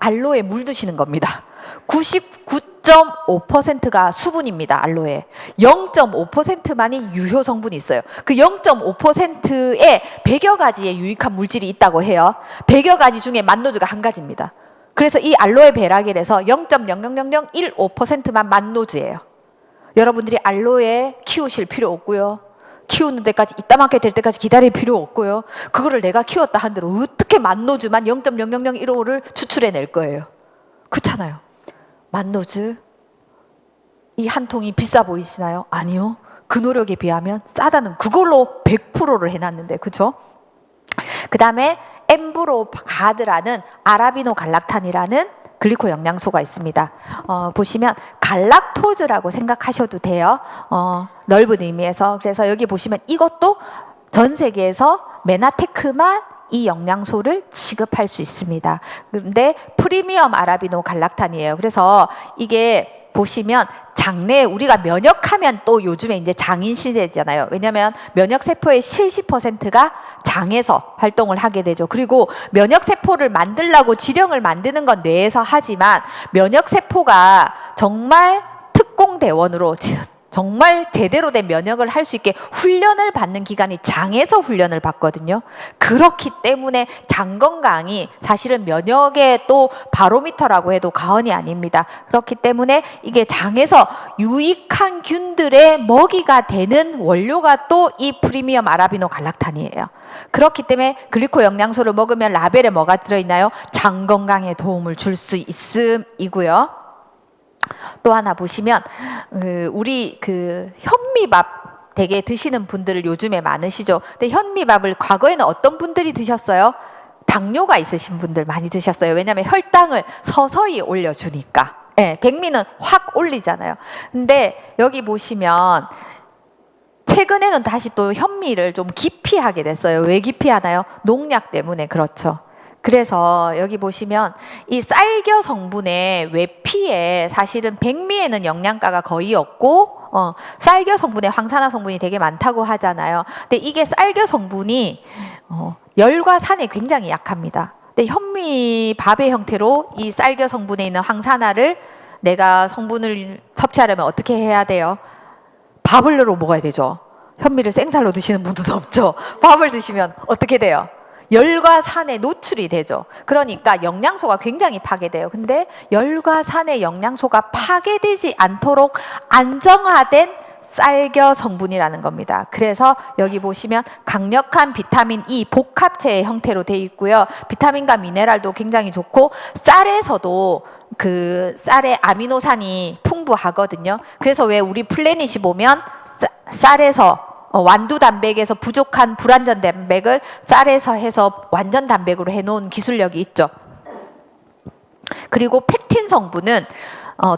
알로에 물 드시는 겁니다. 99.5%가 수분입니다. 알로에 0.5%만이 유효 성분이 있어요. 그 0.5%에 100여 가지의 유익한 물질이 있다고 해요. 100여 가지 중에 만노즈가 한 가지입니다. 그래서 이 알로에 베라겔에서 0.00015%만 만노즈예요. 여러분들이 알로에 키우실 필요 없고요. 키우는 데까지 이따만하게 될 때까지 기다릴 필요 없고요. 그거를 내가 키웠다 한대로 어떻게 만노즈만 0.00015를 추출해낼 거예요. 그렇잖아요. 만노즈 이 한 통이 비싸 보이시나요? 아니요. 그 노력에 비하면 싸다는 그걸로 100%를 해놨는데 그렇죠? 그 다음에 엠브로가드라는 아라비노 갈락탄이라는 글리코 영양소가 있습니다. 보시면 갈락토즈라고 생각하셔도 돼요. 넓은 의미에서. 그래서 여기 보시면 이것도 전 세계에서 메나테크만 이 영양소를 취급할 수 있습니다. 그런데 프리미엄 아라비노 갈락탄이에요. 그래서 이게 보시면 장내 우리가 면역하면 또 요즘에 이제 장인 시대잖아요. 왜냐하면 면역 세포의 70%가 장에서 활동을 하게 되죠. 그리고 면역 세포를 만들려고 지령을 만드는 건 뇌에서 하지만 면역 세포가 정말 특공대원으로 정말 제대로 된 면역을 할 수 있게 훈련을 받는 기관이 장에서 훈련을 받거든요. 그렇기 때문에 장 건강이 사실은 면역의 또 바로미터라고 해도 과언이 아닙니다. 그렇기 때문에 이게 장에서 유익한 균들의 먹이가 되는 원료가 또 이 프리미엄 아라비노 갈락탄이에요. 그렇기 때문에 글리코 영양소를 먹으면 라벨에 뭐가 들어있나요? 장 건강에 도움을 줄 수 있음이고요. 또 하나 보시면 우리 현미밥 되게 드시는 분들 요즘에 많으시죠. 근데 현미밥을 과거에는 어떤 분들이 드셨어요? 당뇨가 있으신 분들 많이 드셨어요. 왜냐하면 혈당을 서서히 올려주니까. 예, 백미는 확 올리잖아요. 근데 여기 보시면 최근에는 다시 또 현미를 좀 기피하게 됐어요. 왜 기피하나요? 농약 때문에 그렇죠. 그래서 여기 보시면 이 쌀겨 성분의 외피에 사실은 백미에는 영양가가 거의 없고 쌀겨 성분에 황산화 성분이 되게 많다고 하잖아요. 근데 이게 쌀겨 성분이 열과 산에 굉장히 약합니다. 근데 현미밥의 형태로 이 쌀겨 성분에 있는 황산화를 내가 성분을 섭취하려면 어떻게 해야 돼요? 밥을 넣어 먹어야 되죠. 현미를 생살로 드시는 분들도 없죠. 밥을 드시면 어떻게 돼요? 열과 산에 노출이 되죠. 그러니까 영양소가 굉장히 파괴돼요. 근데 열과 산의 영양소가 파괴되지 않도록 안정화된 쌀겨 성분이라는 겁니다. 그래서 여기 보시면 강력한 비타민 E 복합체의 형태로 되어 있고요. 비타민과 미네랄도 굉장히 좋고 쌀에서도 그 쌀의 아미노산이 풍부하거든요. 그래서 왜 우리 플래닛이 보면 쌀에서 완두 단백에서 부족한 불완전 단백을 쌀에서 해서 완전 단백으로 해놓은 기술력이 있죠. 그리고 펙틴 성분은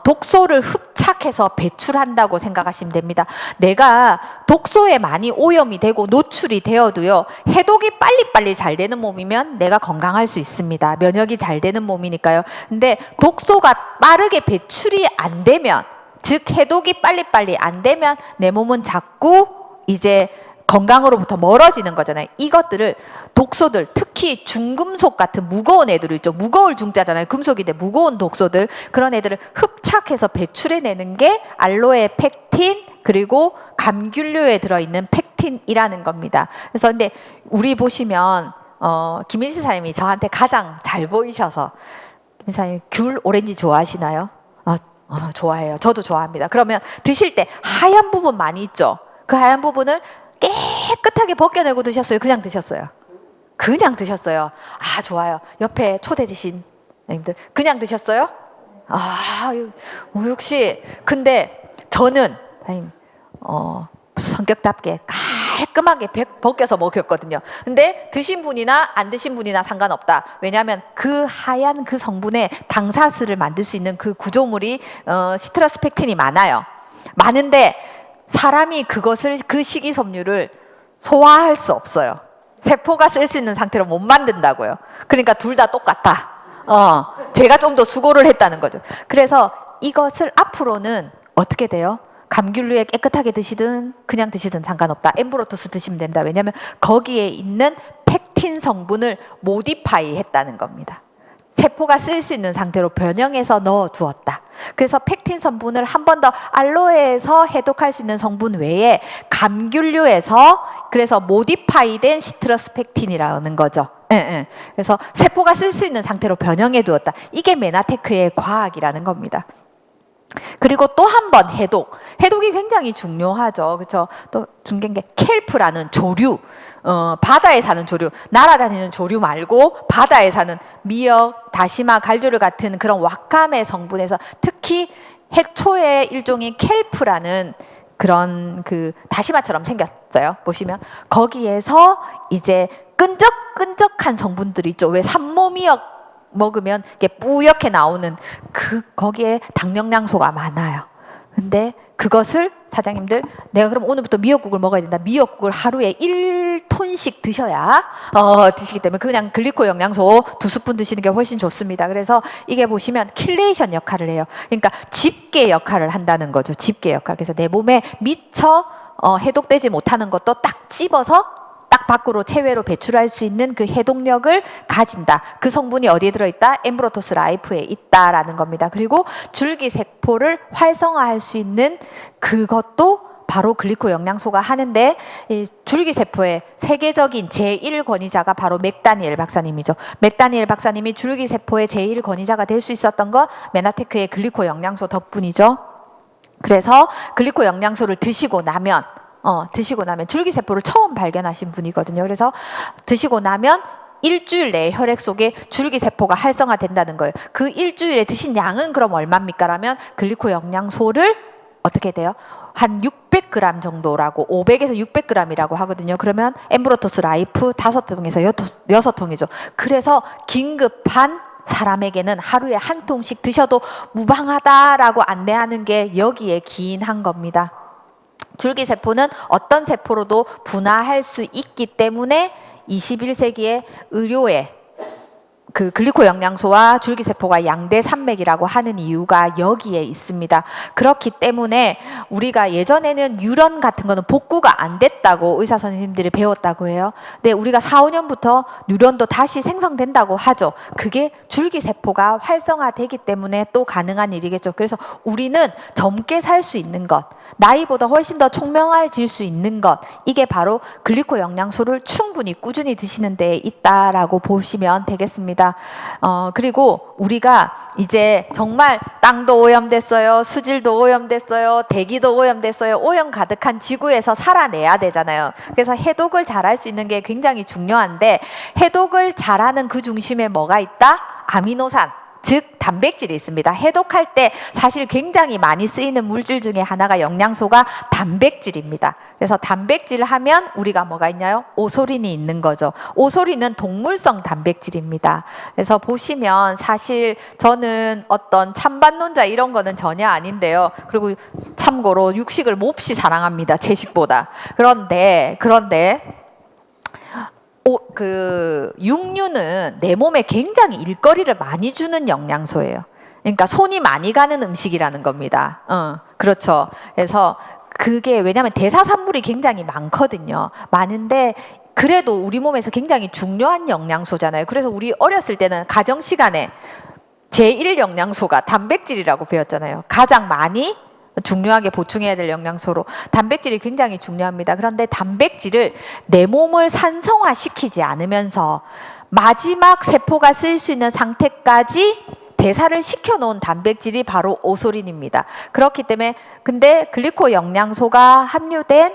독소를 흡착해서 배출한다고 생각하시면 됩니다. 내가 독소에 많이 오염이 되고 노출이 되어도요, 해독이 빨리빨리 잘 되는 몸이면 내가 건강할 수 있습니다. 면역이 잘 되는 몸이니까요. 근데 독소가 빠르게 배출이 안 되면, 즉 해독이 빨리빨리 안 되면 내 몸은 자꾸 이제 건강으로부터 멀어지는 거잖아요. 이것들을 독소들, 특히 중금속 같은 무거운 애들 있죠. 무거울 중자잖아요. 금속인데 무거운 독소들, 그런 애들을 흡착해서 배출해내는 게 알로에 펙틴 그리고 감귤류에 들어있는 펙틴이라는 겁니다. 그래서 근데 우리 보시면 김민지 사님이 저한테 가장 잘 보이셔서, 김민지 사님 귤, 오렌지 좋아하시나요? 좋아해요. 저도 좋아합니다. 그러면 드실 때 하얀 부분 많이 있죠. 그 하얀 부분을 깨끗하게 벗겨내고 드셨어요? 그냥 드셨어요? 그냥 드셨어요. 아, 좋아요. 옆에 초대 드신 님들 그냥 드셨어요? 역시. 근데 저는 성격답게 깔끔하게 벗겨서 먹였거든요. 근데 드신 분이나 안 드신 분이나 상관없다. 왜냐하면 그 하얀 그 성분에 당사슬을 만들 수 있는 그 구조물이 시트러스 펙틴이 많은데 사람이 그것을, 그 식이섬유를 소화할 수 없어요. 세포가 쓸 수 있는 상태로 못 만든다고요. 그러니까 둘 다 똑같다. 제가 좀 더 수고를 했다는 거죠. 그래서 이것을 앞으로는 어떻게 돼요? 감귤류에 깨끗하게 드시든 그냥 드시든 상관없다. 엠브로토스 드시면 된다. 왜냐하면 거기에 있는 펙틴 성분을 모디파이 했다는 겁니다. 세포가 쓸 수 있는 상태로 변형해서 넣어두었다. 그래서 펙틴 성분을 한 번 더 알로에에서 해독할 수 있는 성분 외에 감귤류에서 그래서 모디파이된 시트러스 펙틴이라는 거죠. 그래서 세포가 쓸 수 있는 상태로 변형해 두었다. 이게 메나테크의 과학이라는 겁니다. 그리고 또 한 번 해독이 굉장히 중요하죠. 그렇죠? 또 중요한 게 켈프라는 조류, 바다에 사는 조류, 날아다니는 조류 말고 바다에 사는 미역, 다시마, 갈조류 같은 그런 왁감의 성분에서 특히 해초의 일종인 켈프라는 그런 그 다시마처럼 생겼어요. 보시면 거기에서 이제 끈적끈적한 성분들이 있죠. 왜 산모미역 먹으면 이게 뿌옇게 나오는 거기에 당영양소가 많아요. 근데 그것을 사장님들, 내가 그럼 오늘부터 미역국을 먹어야 된다. 미역국을 하루에 1톤씩 드셔야 드시기 때문에 그냥 글리코 영양소 2스푼 드시는 게 훨씬 좋습니다. 그래서 이게 보시면 킬레이션 역할을 해요. 그러니까 집게 역할을 한다는 거죠. 집게 역할. 그래서 내 몸에 미처 해독되지 못하는 것도 딱 집어서 딱 밖으로 체외로 배출할 수 있는 그 해독력을 가진다. 그 성분이 어디에 들어있다? 엠브로토스 라이프에 있다라는 겁니다. 그리고 줄기세포를 활성화할 수 있는 그것도 바로 글리코 영양소가 하는데, 이 줄기세포의 세계적인 제1권위자가 바로 맥다니엘 박사님이죠. 맥다니엘 박사님이 줄기세포의 제1권위자가 될 수 있었던 거 메나테크의 글리코 영양소 덕분이죠. 그래서 글리코 영양소를 드시고 나면 줄기세포를 처음 발견하신 분이거든요. 그래서 드시고 나면 일주일 내에 혈액 속에 줄기세포가 활성화된다는 거예요. 그 일주일에 드신 양은 그럼 얼마입니까? 라면 글리코 영양소를 어떻게 돼요? 한 600g 정도라고 500에서 600g이라고 하거든요. 그러면 엠브로토스 라이프 5통에서 6통이죠. 그래서 긴급한 사람에게는 하루에 한 통씩 드셔도 무방하다라고 안내하는 게 여기에 기인한 겁니다. 줄기세포는 어떤 세포로도 분화할 수 있기 때문에 21세기의 의료에 그 글리코 영양소와 줄기세포가 양대 산맥이라고 하는 이유가 여기에 있습니다. 그렇기 때문에 우리가 예전에는 뉴런 같은 거는 복구가 안 됐다고 의사 선생님들이 배웠다고 해요. 근데 우리가 4, 5년부터 뉴런도 다시 생성된다고 하죠. 그게 줄기세포가 활성화되기 때문에 또 가능한 일이겠죠. 그래서 우리는 젊게 살 수 있는 것, 나이보다 훨씬 더 총명해질 수 있는 것, 이게 바로 글리코 영양소를 충분히 꾸준히 드시는 데 있다라고 보시면 되겠습니다. 그리고 우리가 이제 정말 땅도 오염됐어요, 수질도 오염됐어요, 대기도 오염됐어요, 오염 가득한 지구에서 살아내야 되잖아요. 그래서 해독을 잘할 수 있는 게 굉장히 중요한데, 해독을 잘하는 그 중심에 뭐가 있다? 아미노산, 즉 단백질이 있습니다. 해독할 때 사실 굉장히 많이 쓰이는 물질 중에 하나가 영양소가 단백질입니다. 그래서 단백질 하면 우리가 뭐가 있나요? 오소린이 있는 거죠. 오소린은 동물성 단백질입니다. 그래서 보시면 사실 저는 어떤 찬반론자 이런 거는 전혀 아닌데요. 그리고 참고로 육식을 몹시 사랑합니다. 채식보다. 그런데 육류는 내 몸에 굉장히 일거리를 많이 주는 영양소예요. 그러니까 손이 많이 가는 음식이라는 겁니다. 그렇죠. 그래서 그게 왜냐하면 대사산물이 굉장히 많거든요. 많은데 그래도 우리 몸에서 굉장히 중요한 영양소잖아요. 그래서 우리 어렸을 때는 가정 시간에 제1 영양소가 단백질이라고 배웠잖아요. 가장 많이 중요하게 보충해야 될 영양소로 단백질이 굉장히 중요합니다. 그런데 단백질을 내 몸을 산성화시키지 않으면서 마지막 세포가 쓸 수 있는 상태까지 대사를 시켜놓은 단백질이 바로 오소린입니다. 그렇기 때문에 근데 글리코 영양소가 함유된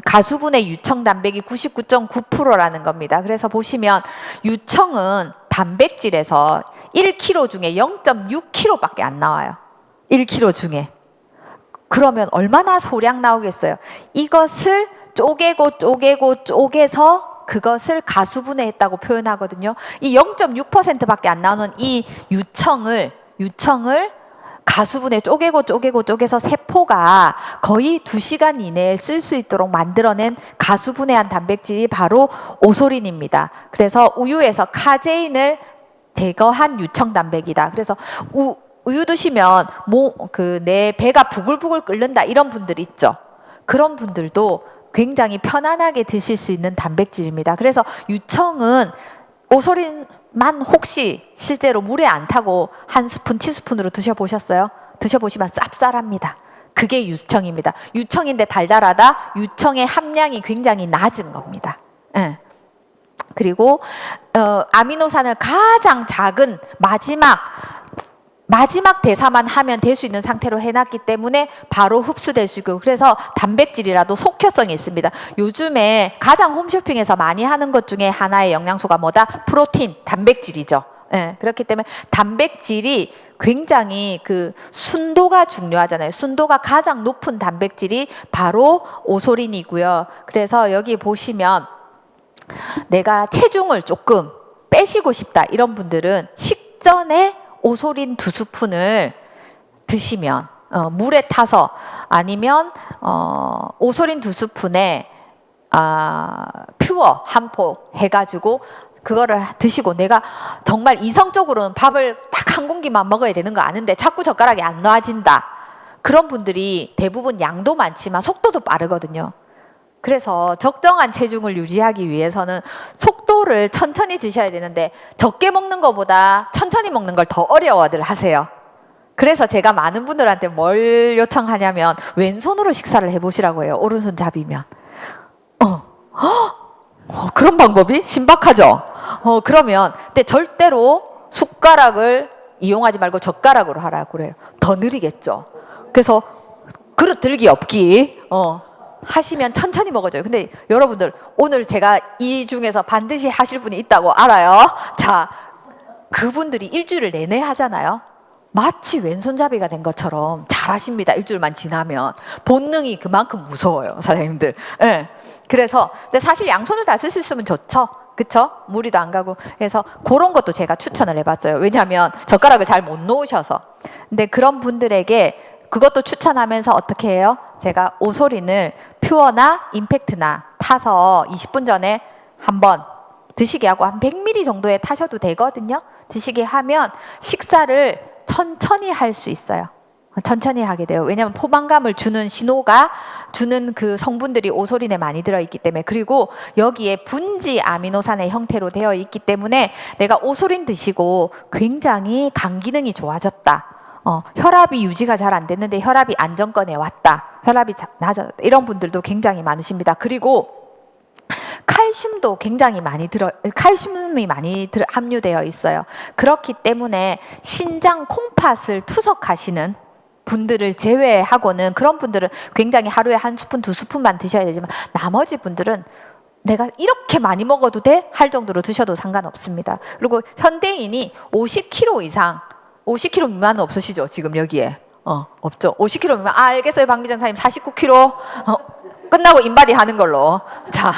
가수분의 유청 단백이 99.9%라는 겁니다. 그래서 보시면 유청은 단백질에서 1kg 중에 0.6kg밖에 안 나와요. 1kg 중에. 그러면 얼마나 소량 나오겠어요? 이것을 쪼개서 그것을 가수분해했다고 표현하거든요. 이 0.6%밖에 안 나오는 이 유청을 가수분해 쪼개서 세포가 거의 2시간 이내에 쓸 수 있도록 만들어낸 가수분해한 단백질이 바로 오소린입니다. 그래서 우유에서 카제인을 제거한 유청 단백이다. 그래서 우유 드시면 내 배가 부글부글 끓는다 이런 분들 있죠. 그런 분들도 굉장히 편안하게 드실 수 있는 단백질입니다. 그래서 유청은 오소린만 혹시 실제로 물에 안 타고 한 스푼, 티스푼으로 드셔보셨어요? 드셔보시면 쌉쌀합니다. 그게 유청입니다. 유청인데 달달하다? 유청의 함량이 굉장히 낮은 겁니다. 네. 그리고 아미노산을 가장 작은 마지막 대사만 하면 될 수 있는 상태로 해놨기 때문에 바로 흡수될 수 있고, 그래서 단백질이라도 속효성이 있습니다. 요즘에 가장 홈쇼핑에서 많이 하는 것 중에 하나의 영양소가 뭐다? 프로틴, 단백질이죠. 네, 그렇기 때문에 단백질이 굉장히 순도가 중요하잖아요. 순도가 가장 높은 단백질이 바로 오소린이고요. 그래서 여기 보시면 내가 체중을 조금 빼시고 싶다 이런 분들은 식전에 오소린 2스푼을 드시면 물에 타서 아니면 오소린 2스푼에 퓨어 한 포 해가지고 그거를 드시고, 내가 정말 이성적으로는 밥을 딱 한 공기만 먹어야 되는 거 아는데 자꾸 젓가락이 안 놓아진다. 그런 분들이 대부분 양도 많지만 속도도 빠르거든요. 그래서 적정한 체중을 유지하기 위해서는 속도를 천천히 드셔야 되는데 적게 먹는 것보다 천천히 먹는 걸 더 어려워들 하세요. 그래서 제가 많은 분들한테 뭘 요청하냐면 왼손으로 식사를 해보시라고 해요. 오른손 잡이면. 그런 방법이 신박하죠. 그러면 근데 절대로 숟가락을 이용하지 말고 젓가락으로 하라고 그래요. 더 느리겠죠. 그래서 그릇 들기 없기 하시면 천천히 먹어줘요. 근데 여러분들 오늘 제가 이 중에서 반드시 하실 분이 있다고 알아요. 자, 그분들이 일주일을 내내 하잖아요. 마치 왼손잡이가 된 것처럼 잘 잘하십니다. 일주일만 지나면. 본능이 그만큼 무서워요, 사장님들. 예. 그래서 근데 사실 양손을 다 쓸 수 있으면 좋죠. 그쵸? 무리도 안 가고. 그래서 그런 것도 제가 추천을 해봤어요. 왜냐하면 젓가락을 잘 못 놓으셔서. 근데 그런 분들에게 그것도 추천하면서 어떻게 해요? 제가 오소린을 퓨어나 임팩트나 타서 20분 전에 한번 드시게 하고 한 100ml 정도에 타셔도 되거든요. 드시게 하면 식사를 천천히 할 수 있어요. 천천히 하게 돼요. 왜냐하면 포만감을 주는 신호가 주는 그 성분들이 오소린에 많이 들어있기 때문에, 그리고 여기에 분지 아미노산의 형태로 되어 있기 때문에 내가 오소린 드시고 굉장히 간 기능이 좋아졌다, 혈압이 유지가 잘 안 됐는데 혈압이 안정권에 왔다, 혈압이 낮아, 이런 분들도 굉장히 많으십니다. 그리고 칼슘도 굉장히 많이 함유되어 있어요. 그렇기 때문에 신장 콩팥을 투석하시는 분들을 제외하고는, 그런 분들은 굉장히 하루에 한 스푼, 두 스푼만 드셔야 되지만 나머지 분들은 내가 이렇게 많이 먹어도 돼? 할 정도로 드셔도 상관없습니다. 그리고 현대인이 50kg 이상, 50kg 미만은 없으시죠? 지금 여기에. 없죠. 50kg 미만. 알겠어요. 박미정 사장님 49kg. 끝나고 인바디 하는 걸로. 자,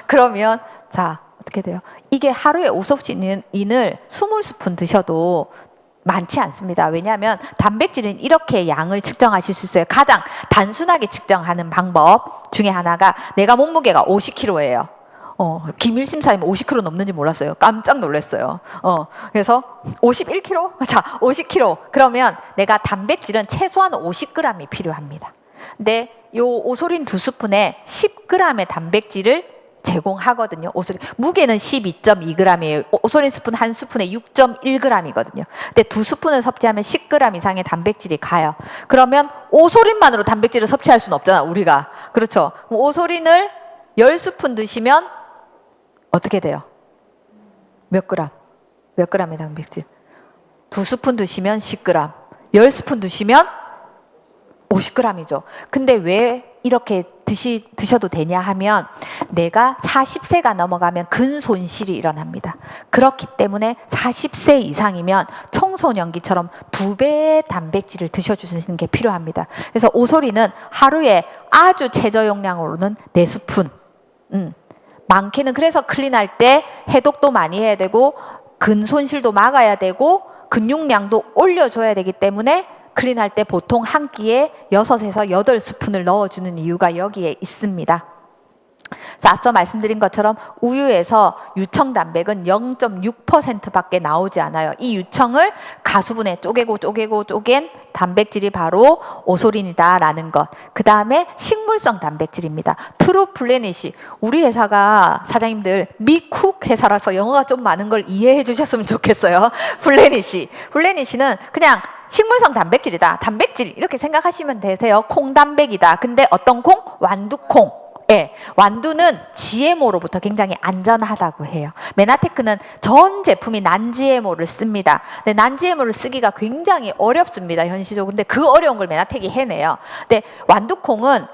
그러면 자, 어떻게 돼요? 이게 하루에 오섭신을 20스푼 드셔도 많지 않습니다. 왜냐하면 단백질은 이렇게 양을 측정하실 수 있어요. 가장 단순하게 측정하는 방법 중에 하나가, 내가 몸무게가 50kg예요. 김일심 사님 50kg 넘는지 몰랐어요. 깜짝 놀랐어요. 그래서 51kg? 자, 50kg. 그러면 내가 단백질은 최소한 50g이 필요합니다. 근데 요 오소린 2스푼에 10g의 단백질을 제공하거든요. 오소린 무게는 12.2g이에요. 오소린 스푼 한 스푼에 6.1g이거든요. 근데 2스푼을 섭취하면 10g 이상의 단백질이 가요. 그러면 오소린만으로 단백질을 섭취할 수는 없잖아, 우리가. 그렇죠? 오소린을 10스푼 드시면 어떻게 돼요? 몇 그램? 몇 g의 단백질? 2스푼 드시면 10g, 10스푼 드시면 50g이죠. 근데 왜 이렇게 드셔도 되냐 하면, 내가 40세가 넘어가면 근손실이 일어납니다. 그렇기 때문에 40세 이상이면 청소년기처럼 2배의 단백질을 드셔주시는 게 필요합니다. 그래서 오소리는 하루에 아주 최저 용량으로는 4스푼, 많게는, 그래서 클린할 때 해독도 많이 해야 되고 근손실도 막아야 되고 근육량도 올려줘야 되기 때문에 클린할 때 보통 한 끼에 6에서 8스푼을 넣어주는 이유가 여기에 있습니다. 그래서 앞서 말씀드린 것처럼 우유에서 유청 단백은 0.6%밖에 나오지 않아요. 이 유청을 가수분해 쪼갠 단백질이 바로 오소린이다라는 것. 그 다음에 식물성 단백질입니다. 트루플래닛이, 우리 회사가 사장님들 미쿡 회사라서 영어가 좀 많은 걸 이해해 주셨으면 좋겠어요. 플래닛이는 그냥 식물성 단백질이다. 단백질 이렇게 생각하시면 되세요. 콩단백이다. 근데 어떤 콩? 완두콩. 예, 완두는 GMO로부터 굉장히 안전하다고 해요. 메나테크는 전 제품이 난GMO를 씁니다. 근데 난GMO를 쓰기가 굉장히 어렵습니다, 현실적으로. 근데 그 어려운 걸 메나텍이 해내요. 근데 완두콩은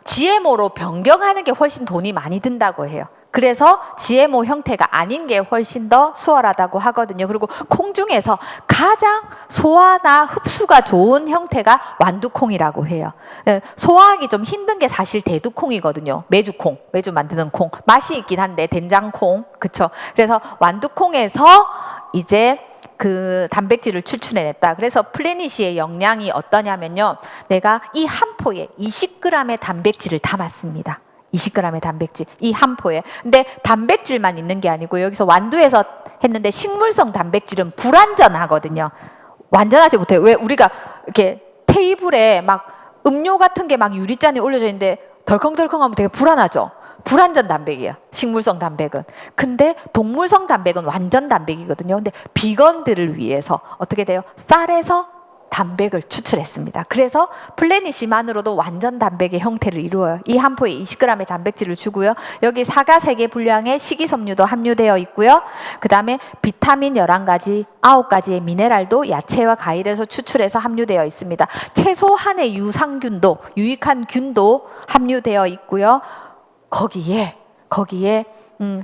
GMO로 변경하는 게 훨씬 돈이 많이 든다고 해요. 그래서 GMO 형태가 아닌 게 훨씬 더 수월하다고 하거든요. 그리고 콩 중에서 가장 소화나 흡수가 좋은 형태가 완두콩이라고 해요. 소화하기 좀 힘든 게 사실 대두콩이거든요. 메주콩, 메주 만드는 콩. 맛이 있긴 한데 된장콩, 그쵸? 그래서 완두콩에서 이제 그 단백질을 추출해냈다. 그래서 플래닛의 영양이 어떠냐면요, 내가 이 한 포에 20g의 단백질을 담았습니다. 20g의 단백질, 이 한 포에. 근데 단백질만 있는 게 아니고 여기서 완두에서 했는데 식물성 단백질은 불완전하거든요. 완전하지 못해요. 왜? 우리가 이렇게 테이블에 막 음료 같은 게 막 유리잔에 올려져 있는데 덜컹덜컹하면 되게 불안하죠. 불완전 단백이에요, 식물성 단백은. 근데 동물성 단백은 완전 단백이거든요. 근데 비건들을 위해서 어떻게 돼요? 쌀에서 단백을 추출했습니다. 그래서 플래닛이만으로도 완전 단백의 형태를 이루어요. 이 한 포에 20g의 단백질을 주고요. 여기 사과 3개 분량의 식이섬유도 함유되어 있고요. 그 다음에 비타민 11가지, 9가지의 미네랄도 야채와 과일에서 추출해서 함유되어 있습니다. 최소한의 유산균도, 유익한 균도 함유되어 있고요. 거기에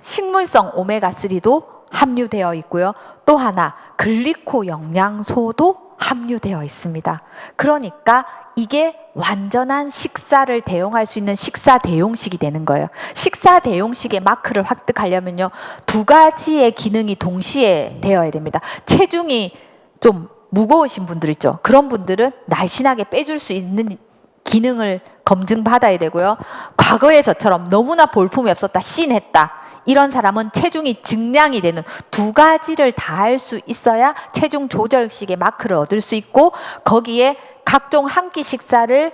식물성 오메가3도 함유되어 있고요. 또 하나 글리코 영양소도 함유되어 있습니다. 그러니까 이게 완전한 식사를 대용할 수 있는 식사 대용식이 되는 거예요. 식사 대용식의 마크를 획득하려면요, 두 가지의 기능이 동시에 되어야 됩니다. 체중이 좀 무거우신 분들 있죠. 그런 분들은 날씬하게 빼줄 수 있는 기능을 검증받아야 되고요. 과거에 저처럼 너무나 볼품이 없었다, 씬했다, 이런 사람은 체중이 증량이 되는 두 가지를 다 할 수 있어야 체중 조절식의 마크를 얻을 수 있고, 거기에 각종 한 끼 식사를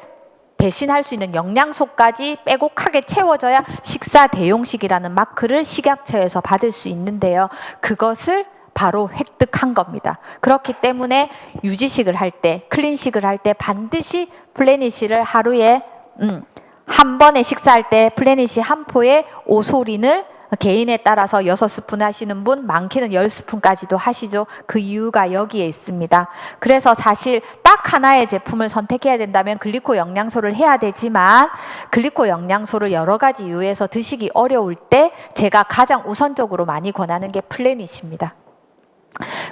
대신할 수 있는 영양소까지 빼곡하게 채워져야 식사 대용식이라는 마크를 식약처에서 받을 수 있는데요. 그것을 바로 획득한 겁니다. 그렇기 때문에 유지식을 할 때, 클린식을 할 때 반드시 플래닛을 하루에 한 번에 식사할 때 플래닛이 한 포에 오소린을 개인에 따라서 6스푼 하시는 분, 많게는 10스푼까지도 하시죠. 그 이유가 여기에 있습니다. 그래서 사실 딱 하나의 제품을 선택해야 된다면 글리코 영양소를 해야 되지만, 글리코 영양소를 여러 가지 이유에서 드시기 어려울 때 제가 가장 우선적으로 많이 권하는 게 플래닛입니다.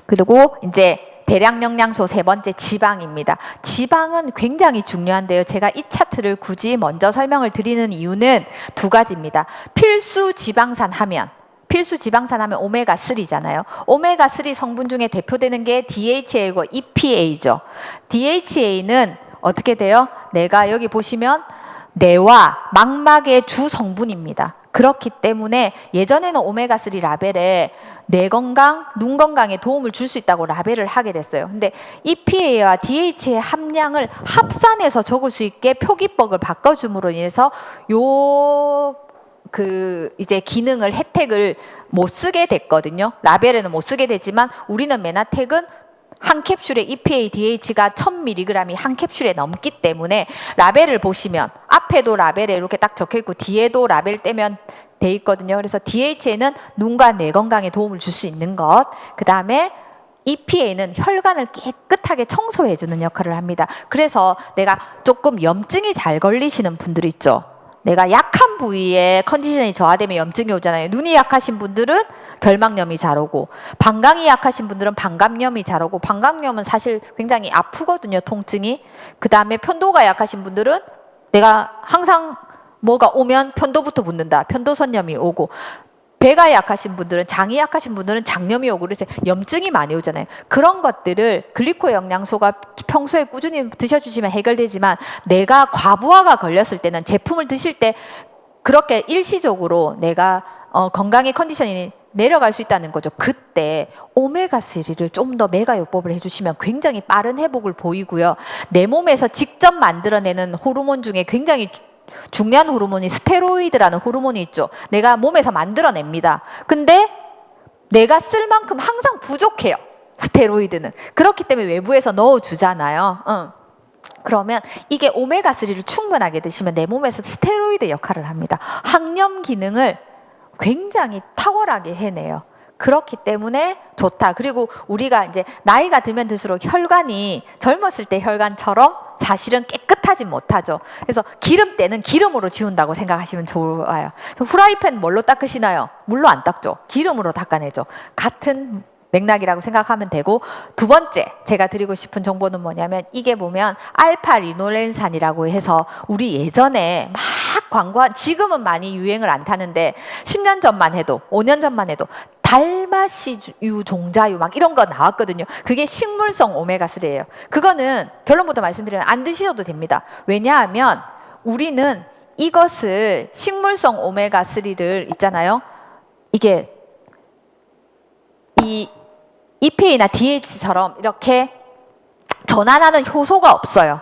그리고 이제 대량 영양소 세 번째, 지방입니다. 지방은 굉장히 중요한데요. 제가 이 차트를 굳이 먼저 설명을 드리는 이유는 두 가지입니다. 필수 지방산 하면 오메가3잖아요. 오메가3 성분 중에 대표되는 게 DHA고 EPA죠. DHA는 어떻게 돼요? 내가 여기 보시면 뇌와 망막의 주 성분입니다. 그렇기 때문에 예전에는 오메가3 라벨에 뇌 건강, 눈 건강에 도움을 줄 수 있다고 라벨을 하게 됐어요. 근데 EPA와 DHA 함량을 합산해서 적을 수 있게 표기법을 바꿔줌으로 인해서 이제 기능을, 혜택을 못 쓰게 됐거든요. 라벨에는 못 쓰게 되지만 우리는 메나텍은 한 캡슐에 EPA, DH가 1000mg이 한 캡슐에 넘기 때문에 라벨을 보시면 앞에도 라벨에 이렇게 딱 적혀 있고 뒤에도 라벨 떼면 돼 있거든요. 그래서 DHA는 눈과 뇌 건강에 도움을 줄 수 있는 것, 그 다음에 EPA는 혈관을 깨끗하게 청소해 주는 역할을 합니다. 그래서 내가 조금 염증이 잘 걸리시는 분들 있죠. 내가 약한 부위에 컨디션이 저하되면 염증이 오잖아요. 눈이 약하신 분들은 결막염이 잘 오고, 방광이 약하신 분들은 방광염이 잘 오고, 방광염은 사실 굉장히 아프거든요, 통증이. 그 다음에 편도가 약하신 분들은 내가 항상 뭐가 오면 편도부터 붓는다, 편도선염이 오고, 배가 약하신 분들은, 장이 약하신 분들은 장염이 오고, 그래서 염증이 많이 오잖아요. 그런 것들을 글리코 영양소가 평소에 꾸준히 드셔주시면 해결되지만, 내가 과부하가 걸렸을 때는 제품을 드실 때 그렇게 일시적으로 내가 건강의 컨디션이 내려갈 수 있다는 거죠. 그때 오메가3를 좀 더 메가요법을 해주시면 굉장히 빠른 회복을 보이고요. 내 몸에서 직접 만들어내는 호르몬 중에 굉장히 중요한 호르몬이 스테로이드라는 호르몬이 있죠. 내가 몸에서 만들어냅니다. 근데 내가 쓸 만큼 항상 부족해요, 스테로이드는. 그렇기 때문에 외부에서 넣어주잖아요. 그러면 이게 오메가3를 충분하게 드시면 내 몸에서 스테로이드 역할을 합니다. 항염 기능을 굉장히 탁월하게 해내요. 그렇기 때문에 좋다. 그리고 우리가 이제 나이가 들면 들수록 혈관이 젊었을 때 혈관처럼 사실은 깨끗하지 못하죠. 그래서 기름때는 기름으로 지운다고 생각하시면 좋아요. 그래서 후라이팬 뭘로 닦으시나요? 물로 안 닦죠. 기름으로 닦아내죠. 같은 맥락이라고 생각하면 되고, 두 번째 제가 드리고 싶은 정보는 뭐냐면, 이게 보면 알파 리놀렌산이라고 해서 우리 예전에 막 광고한, 지금은 많이 유행을 안 타는데 10년 전만 해도, 5년 전만 해도 달마시유, 종자유 막 이런 거 나왔거든요. 그게 식물성 오메가3예요. 그거는 결론부터 말씀드리면 안 드셔도 됩니다. 왜냐하면 우리는 이것을, 식물성 오메가3를 있잖아요. 이게 이 EPA나 DH처럼 이렇게 전환하는 효소가 없어요.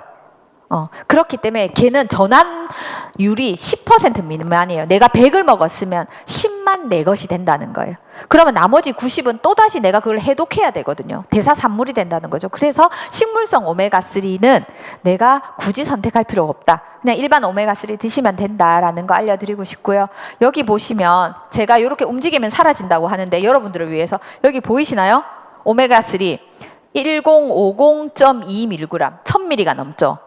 그렇기 때문에 걔는 전환율이 10% 미만이에요. 내가 100을 먹었으면 10만 내 것이 된다는 거예요. 그러면 나머지 90은 또다시 내가 그걸 해독해야 되거든요. 대사산물이 된다는 거죠. 그래서 식물성 오메가3는 내가 굳이 선택할 필요가 없다. 그냥 일반 오메가3 드시면 된다라는 거 알려드리고 싶고요. 여기 보시면 제가 이렇게 움직이면 사라진다고 하는데, 여러분들을 위해서 여기 보이시나요? 오메가3 1050.2mg, 1000mg가 넘죠.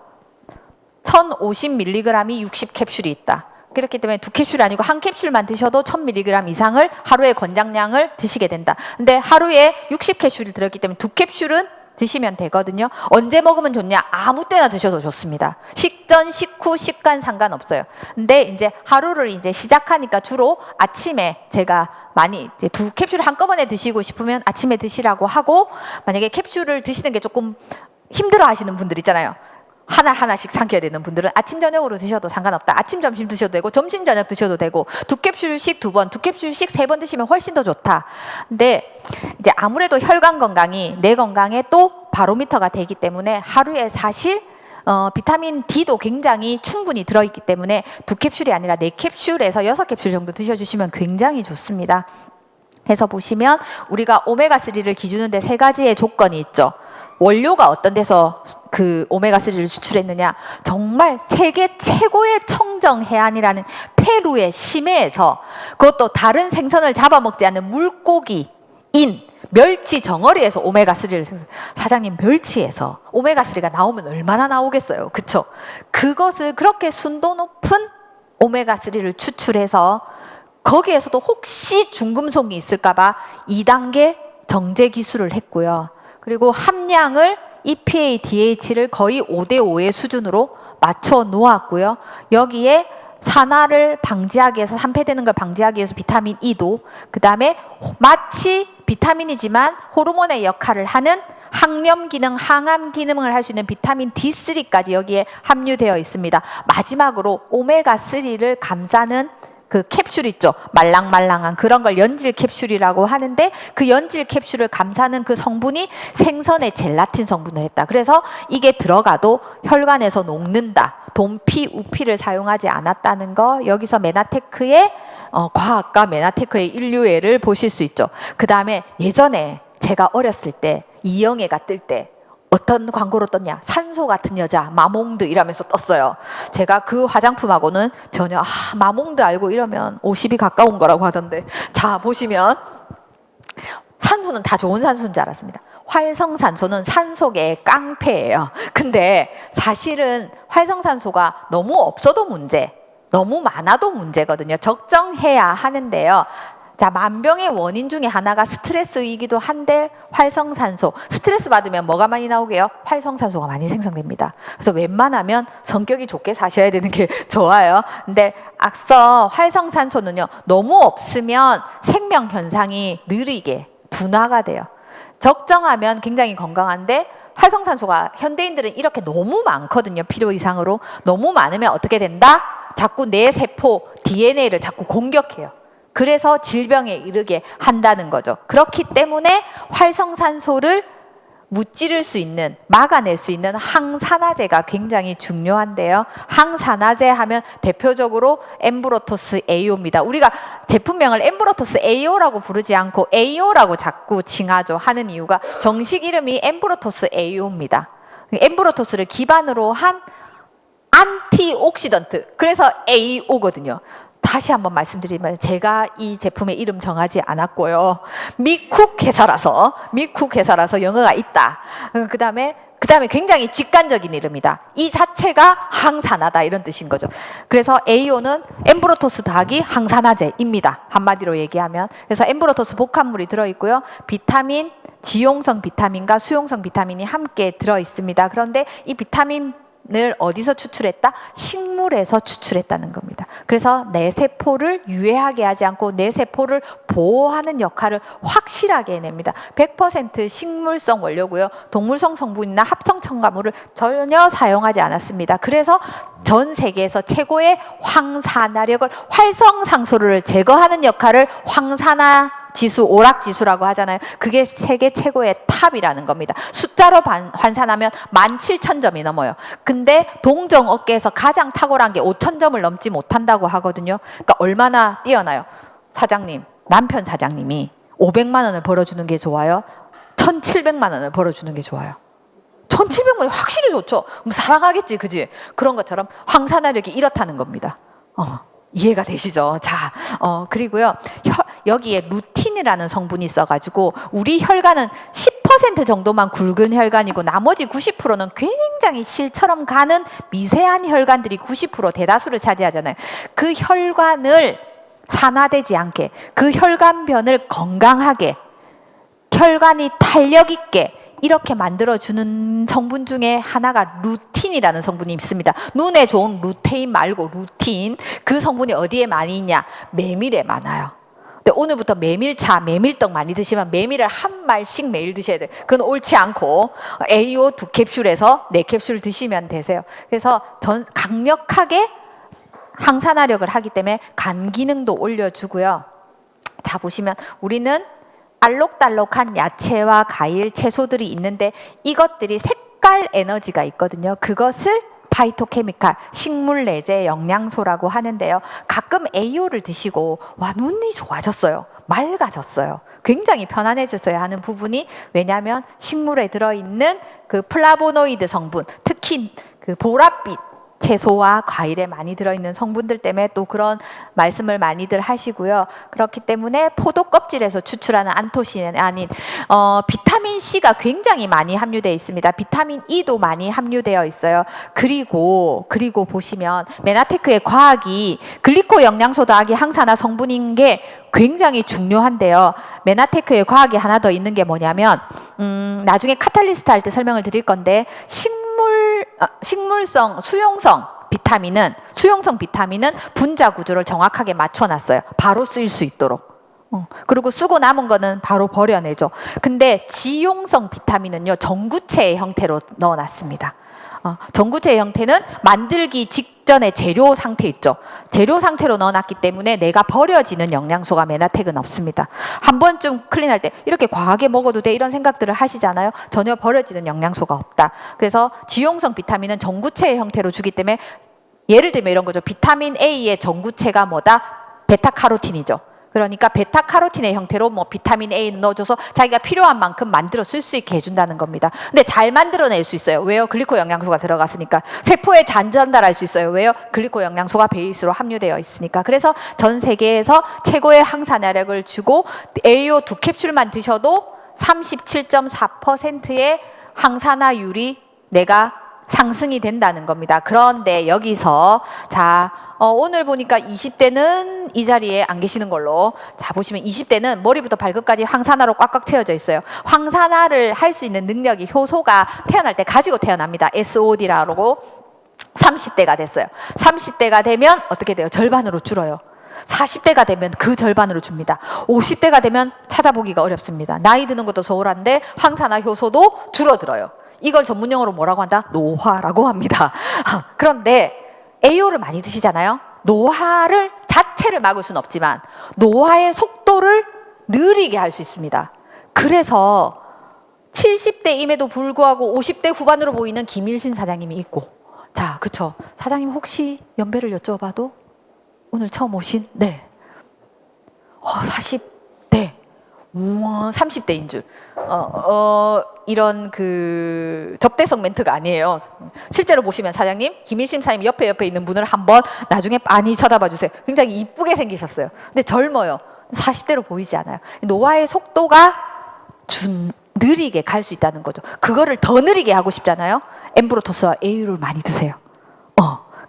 1050mg이 60캡슐이 있다. 그렇기 때문에 2캡슐이 아니고 한 캡슐만 드셔도 1000mg 이상을 하루에 권장량을 드시게 된다. 근데 하루에 60캡슐이 들었기 때문에 2캡슐은 드시면 되거든요. 언제 먹으면 좋냐? 아무 때나 드셔도 좋습니다. 식전, 식후, 식간 상관없어요. 근데 이제 하루를 이제 시작하니까 주로 아침에 제가 많이 이제 2캡슐을 한꺼번에 드시고 싶으면 아침에 드시라고 하고, 만약에 캡슐을 드시는 게 조금 힘들어 하시는 분들 있잖아요. 하나씩 삼켜야 되는 분들은 아침 저녁으로 드셔도 상관없다. 아침 점심 드셔도 되고 점심 저녁 드셔도 되고 2캡슐씩 2번, 2캡슐씩 3번 드시면 훨씬 더 좋다. 근데 이제 아무래도 혈관 건강이 내 건강에 또 바로미터가 되기 때문에 하루에 사실 비타민 D도 굉장히 충분히 들어있기 때문에 2캡슐이 아니라 4캡슐에서 6캡슐 정도 드셔주시면 굉장히 좋습니다. 해서 보시면 우리가 오메가3를 기준으로 3가지의 조건이 있죠. 원료가 어떤 데서 그 오메가3를 추출했느냐, 정말 세계 최고의 청정 해안이라는 페루의 심해에서, 그것도 다른 생선을 잡아먹지 않는 물고기인 멸치 정어리에서 오메가3를 사장님, 멸치에서 오메가3가 나오면 얼마나 나오겠어요, 그쵸? 그것을 그렇게 순도 높은 오메가3를 추출해서 거기에서도 혹시 중금속이 있을까봐 2단계 정제 기술을 했고요. 그리고 함량을 EPA, DH를 거의 5대5의 수준으로 맞춰 놓았고요. 여기에 산화를 방지하기 위해서, 산패되는 걸 방지하기 위해서 비타민 E도, 그 다음에 마치 비타민이지만 호르몬의 역할을 하는 항염 기능, 항암 기능을 할 수 있는 비타민 D3까지 여기에 함유되어 있습니다. 마지막으로 오메가3를 감싸는 그 캡슐 있죠. 말랑말랑한 그런 걸 연질 캡슐이라고 하는데, 그 연질 캡슐을 감싸는 그 성분이 생선의 젤라틴 성분을 했다. 그래서 이게 들어가도 혈관에서 녹는다. 돈피, 우피를 사용하지 않았다는 거, 여기서 메나테크의 과학과 메나테크의 인류애를 보실 수 있죠. 그 다음에 예전에 제가 어렸을 때 이영애가 뜰 때 어떤 광고로 떴냐? 산소 같은 여자 마몽드 이라면서 떴어요. 제가 그 화장품하고는 전혀 마몽드 알고 이러면 50이 가까운 거라고 하던데, 자 보시면 산소는 다 좋은 산소인 줄 알았습니다. 활성산소는 산소계의 깡패예요. 근데 사실은 활성산소가 너무 없어도 문제, 너무 많아도 문제거든요. 적정해야 하는데요. 자, 만병의 원인 중에 하나가 스트레스이기도 한데, 활성산소, 스트레스 받으면 뭐가 많이 나오게요? 활성산소가 많이 생성됩니다. 그래서 웬만하면 성격이 좋게 사셔야 되는 게 좋아요. 근데 앞서 활성산소는요, 너무 없으면 생명 현상이 느리게 둔화가 돼요. 적정하면 굉장히 건강한데, 활성산소가 현대인들은 이렇게 너무 많거든요. 필요 이상으로. 너무 많으면 어떻게 된다? 자꾸 내 세포 DNA를 자꾸 공격해요. 그래서 질병에 이르게 한다는 거죠. 그렇기 때문에 활성산소를 무찌를 수 있는, 막아낼 수 있는 항산화제가 굉장히 중요한데요. 항산화제 하면 대표적으로 엠브로토스 AO입니다. 우리가 제품명을 엠브로토스 AO라고 부르지 않고 AO라고 자꾸 칭하죠. 하는 이유가 정식 이름이 엠브로토스 AO입니다. 엠브로토스를 기반으로 한 안티옥시던트, 그래서 AO거든요. 다시 한번 말씀드리면, 제가 이 제품의 이름 정하지 않았고요. 미쿡 회사라서 영어가 있다. 그 다음에 굉장히 직관적인 이름이다. 이 자체가 항산화다, 이런 뜻인 거죠. 그래서 AO는 엠브로토스 더하기 항산화제입니다. 한마디로 얘기하면. 그래서 엠브로토스 복합물이 들어있고요. 비타민, 지용성 비타민과 수용성 비타민이 함께 들어있습니다. 그런데 이 비타민 을 어디서 추출했다? 식물에서 추출했다는 겁니다. 그래서 내 세포를 유해하게 하지 않고 내 세포를 보호하는 역할을 확실하게 해냅니다. 100% 식물성 원료고요. 동물성 성분이나 합성 첨가물을 전혀 사용하지 않았습니다. 그래서 전 세계에서 최고의 황산화력을, 활성산소를 제거하는 역할을 황산화 지수, 오락지수라고 하잖아요. 그게 세계 최고의 탑이라는 겁니다. 숫자로 환산하면 17,000점이 넘어요. 근데 동종 업계에서 가장 탁월한 게 5,000점을 넘지 못한다고 하거든요. 그러니까 얼마나 뛰어나요? 사장님, 남편 사장님이 500만 원을 벌어주는 게 좋아요? 1,700만 원을 벌어주는 게 좋아요? 1,700만 원이 확실히 좋죠. 사랑하겠지, 그지? 그런 것처럼 황산화력이 이렇다는 겁니다. 이해가 되시죠? 자, 그리고요, 여기에 루틴이라는 성분이 있어가지고 우리 혈관은 10% 정도만 굵은 혈관이고 나머지 90%는 굉장히 실처럼 가는 미세한 혈관들이 90% 대다수를 차지하잖아요. 그 혈관을 산화되지 않게, 그 혈관변을 건강하게, 혈관이 탄력 있게 이렇게 만들어주는 성분 중에 하나가 루틴이라는 성분이 있습니다. 눈에 좋은 루테인 말고 루틴. 그 성분이 어디에 많이 있냐? 메밀에 많아요. 근데 오늘부터 메밀차, 메밀떡 많이 드시면 메밀을 한 말씩 매일 드셔야 돼요. 그건 옳지 않고 AO 2캡슐에서 4캡슐 드시면 되세요. 그래서 강력하게 항산화력을 하기 때문에 간 기능도 올려주고요. 자, 보시면 우리는 알록달록한 야채와 과일, 채소들이 있는데 이것들이 색깔 에너지가 있거든요. 그것을 파이토케미칼, 식물 내재 영양소라고 하는데요. 가끔 AO를 드시고 와, 눈이 좋아졌어요. 맑아졌어요. 굉장히 편안해졌어요 하는 부분이, 왜냐하면 식물에 들어있는 그 플라보노이드 성분, 특히 그 보랏빛 채소와 과일에 많이 들어있는 성분들 때문에 또 그런 말씀을 많이들 하시고요. 그렇기 때문에 포도 껍질에서 추출하는 안토시아닌, 비타민 C가 굉장히 많이 함유되어 있습니다. 비타민 E도 많이 함유되어 있어요. 그리고 보시면 메나테크의 과학이 글리코 영양소 더하기 항산화 성분인 게 굉장히 중요한데요. 메나테크의 과학이 하나 더 있는 게 뭐냐면 나중에 카탈리스트 할 때 설명을 드릴 건데, 식물성 수용성 비타민은 분자 구조를 정확하게 맞춰놨어요. 바로 쓰일 수 있도록. 그리고 쓰고 남은 거는 바로 버려내죠. 근데 지용성 비타민은요, 전구체의 형태로 넣어놨습니다. 전구체의 형태는 만들기 직전의 재료 상태 있죠. 재료 상태로 넣어놨기 때문에 내가 버려지는 영양소가 메나텍은 없습니다. 한 번쯤 클린할 때 이렇게 과하게 먹어도 돼 이런 생각들을 하시잖아요. 전혀 버려지는 영양소가 없다. 그래서 지용성 비타민은 전구체의 형태로 주기 때문에, 예를 들면 이런 거죠. 비타민 A의 전구체가 뭐다? 베타카로틴이죠. 그러니까 베타카로틴의 형태로 뭐 비타민 A는 넣어줘서 자기가 필요한 만큼 만들어 쓸 수 있게 해준다는 겁니다. 근데 잘 만들어낼 수 있어요. 왜요? 글리코 영양소가 들어갔으니까. 세포에 잘 전달할 수 있어요. 왜요? 글리코 영양소가 베이스로 함유되어 있으니까. 그래서 전 세계에서 최고의 항산화력을 주고 AO 2캡슐만 드셔도 37.4%의 항산화율이 내가 상승이 된다는 겁니다. 그런데 여기서 오늘 보니까 20대는 이 자리에 안 계시는 걸로. 자, 보시면 20대는 머리부터 발끝까지 황산화로 꽉꽉 채워져 있어요. 황산화를 할 수 있는 능력이, 효소가 태어날 때 가지고 태어납니다. SOD라고. 30대가 됐어요. 30대가 되면 어떻게 돼요? 절반으로 줄어요. 40대가 되면 그 절반으로 줍니다. 50대가 되면 찾아보기가 어렵습니다. 나이 드는 것도 소홀한데 황산화 효소도 줄어들어요. 이걸 전문용어로 뭐라고 한다? 노화라고 합니다. 그런데 AO를 많이 드시잖아요. 노화를 자체를 막을 수는 없지만 노화의 속도를 느리게 할 수 있습니다. 그래서 70대임에도 불구하고 50대 후반으로 보이는 김일신 사장님이 있고, 자, 그쵸? 사장님 혹시 연배를 여쭤봐도 오늘 처음 오신? 네. 40대. 우와, 30대인 줄. 이런 그 접대성 멘트가 아니에요. 실제로 보시면 사장님, 김일심 사장님 옆에 있는 분을 한번 나중에 많이 쳐다봐 주세요. 굉장히 이쁘게 생기셨어요. 근데 젊어요. 40대로 보이지 않아요. 노화의 속도가 느리게 갈 수 있다는 거죠. 그거를 더 느리게 하고 싶잖아요. 엠브로토스와 AU를 많이 드세요.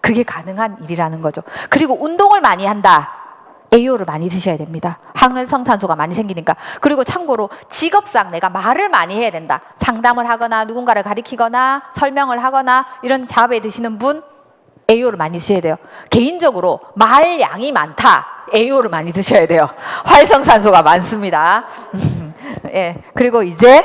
그게 가능한 일이라는 거죠. 그리고 운동을 많이 한다. AO를 많이 드셔야 됩니다. 항산성산소가 많이 생기니까. 그리고 참고로 직업상 내가 말을 많이 해야 된다. 상담을 하거나 누군가를 가리키거나 설명을 하거나 이런 작업에 드시는 분, AO를 많이 드셔야 돼요. 개인적으로 말량이 많다. AO를 많이 드셔야 돼요. 활성산소가 많습니다. 예. 그리고 이제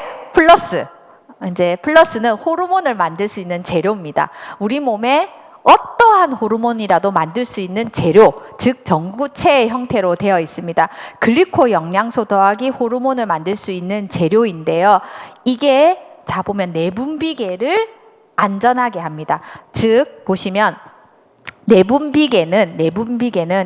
플러스는 호르몬을 만들 수 있는 재료입니다. 우리 몸에 어떠한 호르몬이라도 만들 수 있는 재료, 즉 전구체의 형태로 되어 있습니다. 글리코 영양소 더하기 호르몬을 만들 수 있는 재료인데요. 이게 자 보면 내분비계를 안전하게 합니다. 즉 보시면 내분비계는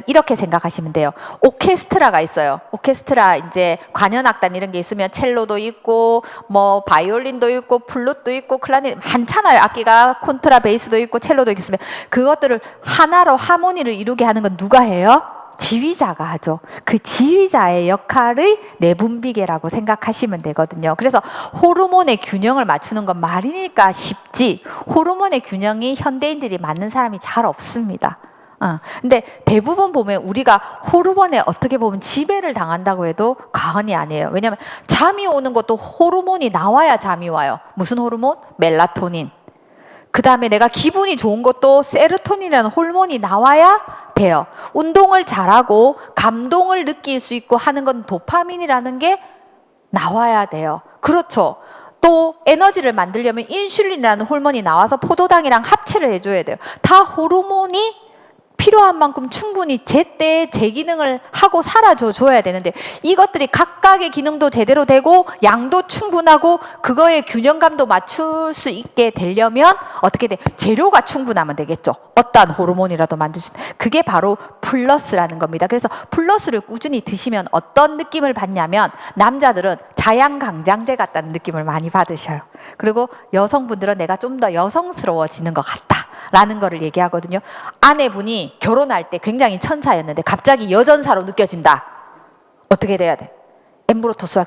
이렇게 생각하시면 돼요. 오케스트라가 있어요. 오케스트라 이제 관현악단 이런 게 있으면 첼로도 있고 뭐 바이올린도 있고 플룻도 있고 클라리넷 많잖아요. 악기가 콘트라 베이스도 있고 첼로도 있으면 그것들을 하나로 하모니를 이루게 하는 건 누가 해요? 지휘자가 하죠. 그 지휘자의 역할의 내분비계라고 생각하시면 되거든요. 그래서 호르몬의 균형을 맞추는 건 말이니까 쉽지, 호르몬의 균형이 현대인들이 맞는 사람이 잘 없습니다. 근데 대부분 보면 우리가 호르몬에 어떻게 보면 지배를 당한다고 해도 과언이 아니에요. 왜냐하면 잠이 오는 것도 호르몬이 나와야 잠이 와요. 무슨 호르몬? 멜라토닌. 그 다음에 내가 기분이 좋은 것도 세로토닌이라는 호르몬이 나와야 돼요. 운동을 잘하고 감동을 느낄 수 있고 하는 건 도파민이라는 게 나와야 돼요. 그렇죠. 또 에너지를 만들려면 인슐린이라는 호르몬이 나와서 포도당이랑 합체를 해줘야 돼요. 다 호르몬이 필요한 만큼 충분히 제때에 제 기능을 하고 살아줘 줘야 되는데 이것들이 각각의 기능도 제대로 되고 양도 충분하고 그거의 균형감도 맞출 수 있게 되려면 어떻게 돼? 재료가 충분하면 되겠죠. 어떠한 호르몬이라도 만들 수 있는. 그게 바로 플러스라는 겁니다. 그래서 플러스를 꾸준히 드시면 어떤 느낌을 받냐면 남자들은 자양강장제 같다는 느낌을 많이 받으셔요. 그리고 여성분들은 내가 좀 더 여성스러워지는 것 같다 라는 거를 얘기하거든요. 아내분이 결혼할 때 굉장히 천사였는데 갑자기 여전사로 느껴진다. 어떻게 돼야 돼? 엠브로토스와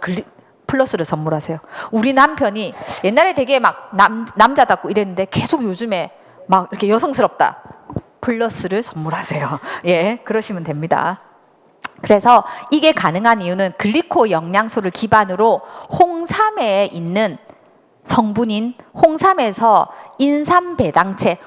플러스를 선물하세요. 우리 남편이 옛날에 되게 막 남자답고 이랬는데 계속 요즘에 막 이렇게 여성스럽다. 플러스를 선물하세요. 예, 그러시면 됩니다. 그래서 이게 가능한 이유는 글리코 영양소를 기반으로 홍삼에 있는 성분인 홍삼에서 인삼배당체,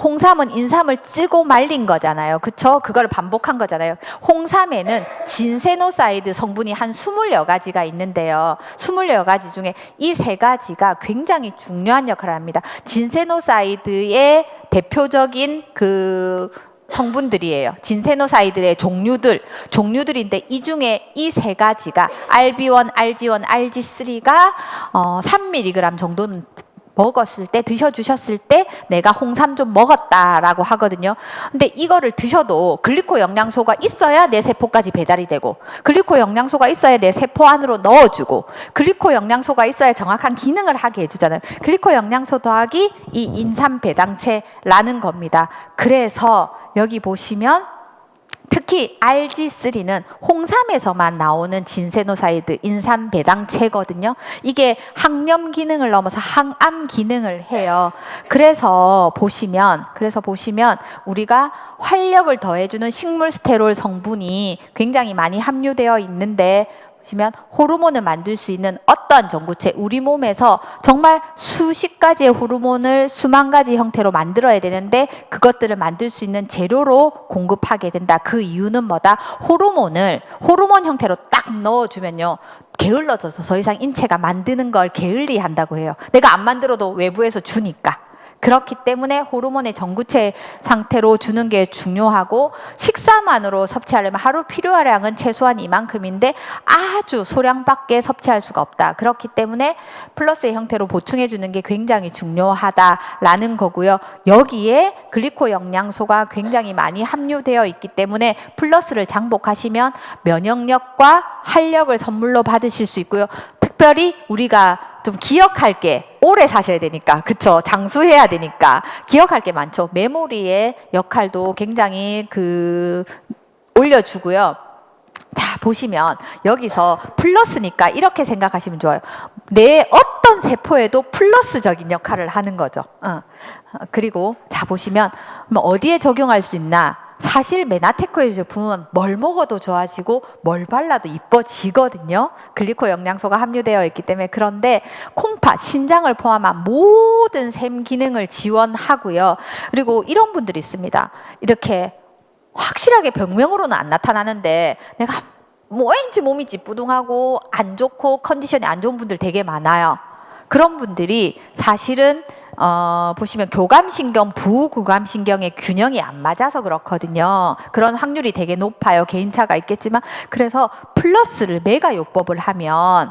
홍삼은 인삼을 찌고 말린 거잖아요. 그쵸? 그걸 반복한 거잖아요. 홍삼에는 진세노사이드 성분이 한 20여 가지가 있는데요. 20여 가지 중에 이 3가지가 굉장히 중요한 역할을 합니다. 진세노사이드의 대표적인 그 성분들이에요. 진세노사이드의 종류들인데 이 중에 이 3가지가 RB1, RG1, RG3가 3mg 정도는 먹었을 때 드셔주셨을 때 내가 홍삼 좀 먹었다라고 하거든요. 근데 이거를 드셔도 글리코 영양소가 있어야 내 세포까지 배달이 되고 글리코 영양소가 있어야 내 세포 안으로 넣어주고 글리코 영양소가 있어야 정확한 기능을 하게 해주잖아요. 글리코 영양소 더하기 이 인삼 배당체라는 겁니다. 그래서 여기 보시면 특히 RG3는 홍삼에서만 나오는 진세노사이드 인삼 배당체거든요. 이게 항염 기능을 넘어서 항암 기능을 해요. 그래서 보시면 우리가 활력을 더해주는 식물 스테롤 성분이 굉장히 많이 함유되어 있는데 보시면 호르몬을 만들 수 있는 어떠한 전구체 우리 몸에서 정말 수십 가지의 호르몬을 수만 가지 형태로 만들어야 되는데 그것들을 만들 수 있는 재료로 공급하게 된다. 그 이유는 뭐다? 호르몬 형태로 딱 넣어주면요. 게을러져서 더 이상 인체가 만드는 걸 게을리한다고 해요. 내가 안 만들어도 외부에서 주니까. 그렇기 때문에 호르몬의 전구체 상태로 주는 게 중요하고 식사만으로 섭취하려면 하루 필요량은 최소한 이만큼인데 아주 소량밖에 섭취할 수가 없다. 그렇기 때문에 플러스의 형태로 보충해 주는 게 굉장히 중요하다라는 거고요. 여기에 글리코 영양소가 굉장히 많이 함유되어 있기 때문에 플러스를 장복하시면 면역력과 활력을 선물로 받으실 수 있고요. 특별히 우리가 좀 기억할 게 오래 사셔야 되니까 그쵸 장수해야 되니까 기억할 게 많죠. 메모리의 역할도 굉장히 올려주고요. 자 보시면 여기서 플러스니까 이렇게 생각하시면 좋아요. 내 어떤 세포에도 플러스적인 역할을 하는 거죠. 그리고 자 보시면 어디에 적용할 수 있나? 사실 메나테코의 제품은 뭘 먹어도 좋아지고 뭘 발라도 이뻐지거든요. 글리코 영양소가 함유되어 있기 때문에. 그런데 콩팥, 신장을 포함한 모든 샘 기능을 지원하고요. 그리고 이런 분들이 있습니다. 이렇게 확실하게 병명으로는 안 나타나는데 내가 왠지 몸이 찌뿌둥하고 안 좋고 컨디션이 안 좋은 분들 되게 많아요. 그런 분들이 사실은 보시면 교감신경, 부교감신경의 균형이 안 맞아서 그렇거든요. 그런 확률이 되게 높아요. 개인차가 있겠지만. 그래서 플러스를 메가요법을 하면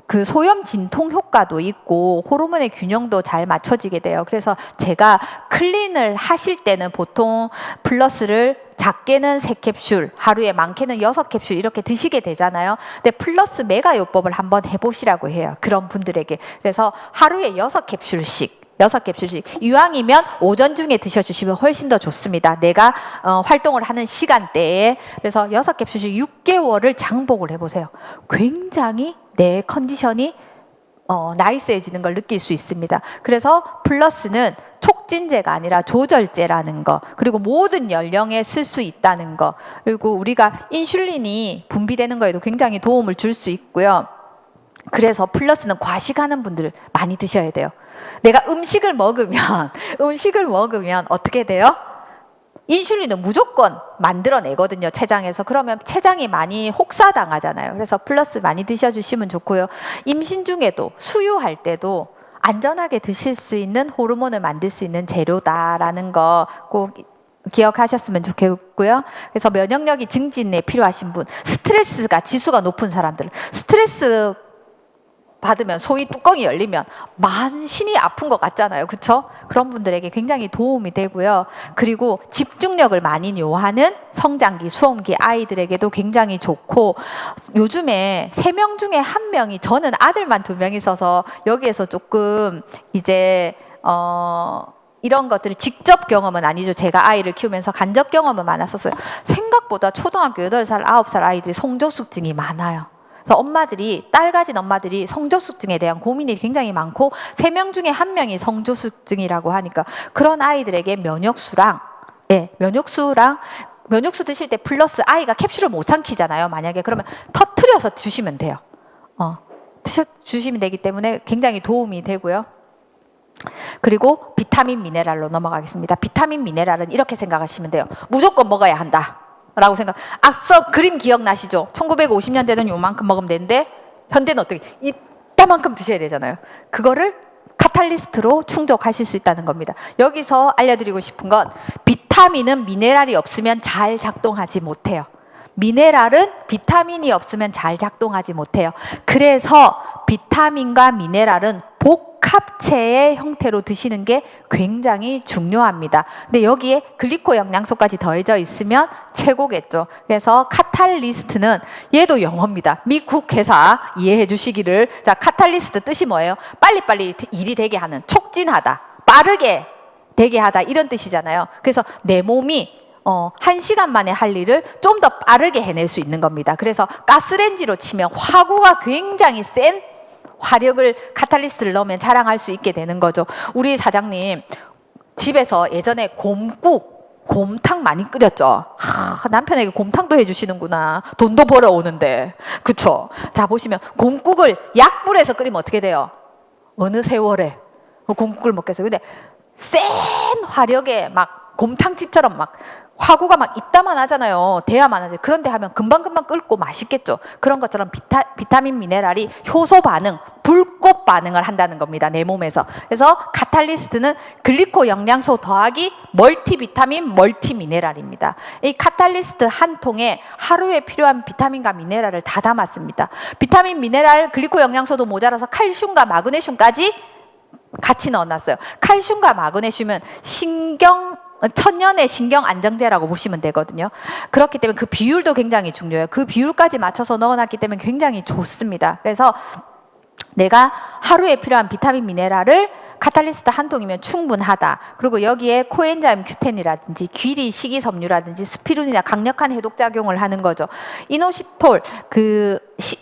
그 소염 진통 효과도 있고 호르몬의 균형도 잘 맞춰지게 돼요. 그래서 제가 클린을 하실 때는 보통 플러스를 작게는 3캡슐, 하루에 많게는 6캡슐 이렇게 드시게 되잖아요. 근데 플러스 메가요법을 한번 해보시라고 해요. 그런 분들에게. 그래서 하루에 6캡슐씩 이왕이면 오전 중에 드셔주시면 훨씬 더 좋습니다. 내가 활동을 하는 시간대에. 그래서 6캡슐씩 6개월을 장복을 해보세요. 굉장히 내 컨디션이 나이스해지는 걸 느낄 수 있습니다. 그래서 플러스는 촉진제가 아니라 조절제라는 거, 그리고 모든 연령에 쓸 수 있다는 거, 그리고 우리가 인슐린이 분비되는 거에도 굉장히 도움을 줄 수 있고요. 그래서 플러스는 과식하는 분들 많이 드셔야 돼요. 내가 음식을 먹으면 어떻게 돼요? 인슐린은 무조건 만들어내거든요, 췌장에서. 그러면 췌장이 많이 혹사당하잖아요. 그래서 플러스 많이 드셔주시면 좋고요. 임신 중에도, 수유할 때도 안전하게 드실 수 있는 호르몬을 만들 수 있는 재료다라는 거 꼭 기억하셨으면 좋겠고요. 그래서 면역력이 증진에 필요하신 분, 스트레스가 지수가 높은 사람들, 스트레스 받으면 소위 뚜껑이 열리면 만신이 아픈 것 같잖아요. 그렇죠? 그런 분들에게 굉장히 도움이 되고요. 그리고 집중력을 많이 요하는 성장기, 수험기 아이들에게도 굉장히 좋고, 요즘에 3명 중에 1명이, 저는 아들만 2명 있어서 여기에서 조금 이제 이런 것들을 직접 경험은 아니죠. 제가 아이를 키우면서 간접 경험은 많았었어요. 생각보다 초등학교 8살, 9살 아이들이 성조숙증이 많아요. 그래서 엄마들이, 딸 가진 엄마들이 성조숙증에 대한 고민이 굉장히 많고 3명 중에 1명이 성조숙증이라고 하니까 그런 아이들에게 면역수랑 면역수 드실 때 플러스 아이가 캡슐을 못 삼키잖아요. 만약에 그러면 터트려서 주시면 돼요. 주시면 되기 때문에 굉장히 도움이 되고요. 그리고 비타민 미네랄로 넘어가겠습니다. 비타민 미네랄은 이렇게 생각하시면 돼요. 무조건 먹어야 한다 라고 생각. 앞서 그림 기억나시죠? 1950년대는 요만큼 먹으면 되는데 현대는 어떻게 이따만큼 드셔야 되잖아요. 그거를 카탈리스트로 충족하실 수 있다는 겁니다. 여기서 알려드리고 싶은 건, 비타민은 미네랄이 없으면 잘 작동하지 못해요. 미네랄은 비타민이 없으면 잘 작동하지 못해요. 그래서 비타민과 미네랄은 복합체의 형태로 드시는 게 굉장히 중요합니다. 근데 여기에 글리코 영양소까지 더해져 있으면 최고겠죠. 그래서 카탈리스트는, 얘도 영어입니다. 미국 회사 이해해 주시기를. 자, 카탈리스트 뜻이 뭐예요? 빨리빨리 일이 되게 하는, 촉진하다, 빠르게 되게 하다, 이런 뜻이잖아요. 그래서 내 몸이 1시간 만에 할 일을 좀 더 빠르게 해낼 수 있는 겁니다. 그래서 가스레인지로 치면 화구가 굉장히 센 화력을, 카탈리스트를 넣으면 자랑할 수 있게 되는 거죠. 우리 사장님 집에서 예전에 곰탕 많이 끓였죠. 남편에게 곰탕도 해주시는구나. 돈도 벌어오는데. 그쵸? 자, 보시면 곰국을 약불에서 끓이면 어떻게 돼요? 어느 세월에 곰국을 먹겠어요. 근데 센 화력에 막 곰탕집처럼 막 화구가 막 이따만 하잖아요. 대야만 하죠. 그런데 하면 금방금방 끓고 맛있겠죠. 그런 것처럼 비타민 미네랄이 효소 반응, 불꽃 반응을 한다는 겁니다. 내 몸에서. 그래서 카탈리스트는 글리코 영양소 더하기 멀티비타민, 멀티미네랄입니다. 이 카탈리스트 한 통에 하루에 필요한 비타민과 미네랄을 다 담았습니다. 비타민, 미네랄, 글리코 영양소도 모자라서 칼슘과 마그네슘까지 같이 넣어놨어요. 칼슘과 마그네슘은 천년의 신경 안정제라고 보시면 되거든요. 그렇기 때문에 그 비율도 굉장히 중요해요. 그 비율까지 맞춰서 넣어놨기 때문에 굉장히 좋습니다. 그래서 내가 하루에 필요한 비타민 미네랄을 카탈리스트 한 통이면 충분하다. 그리고 여기에 코엔자임 Q10이라든지 귀리 식이섬유라든지 스피루린이나 강력한 해독작용을 하는 거죠. 이노시톨,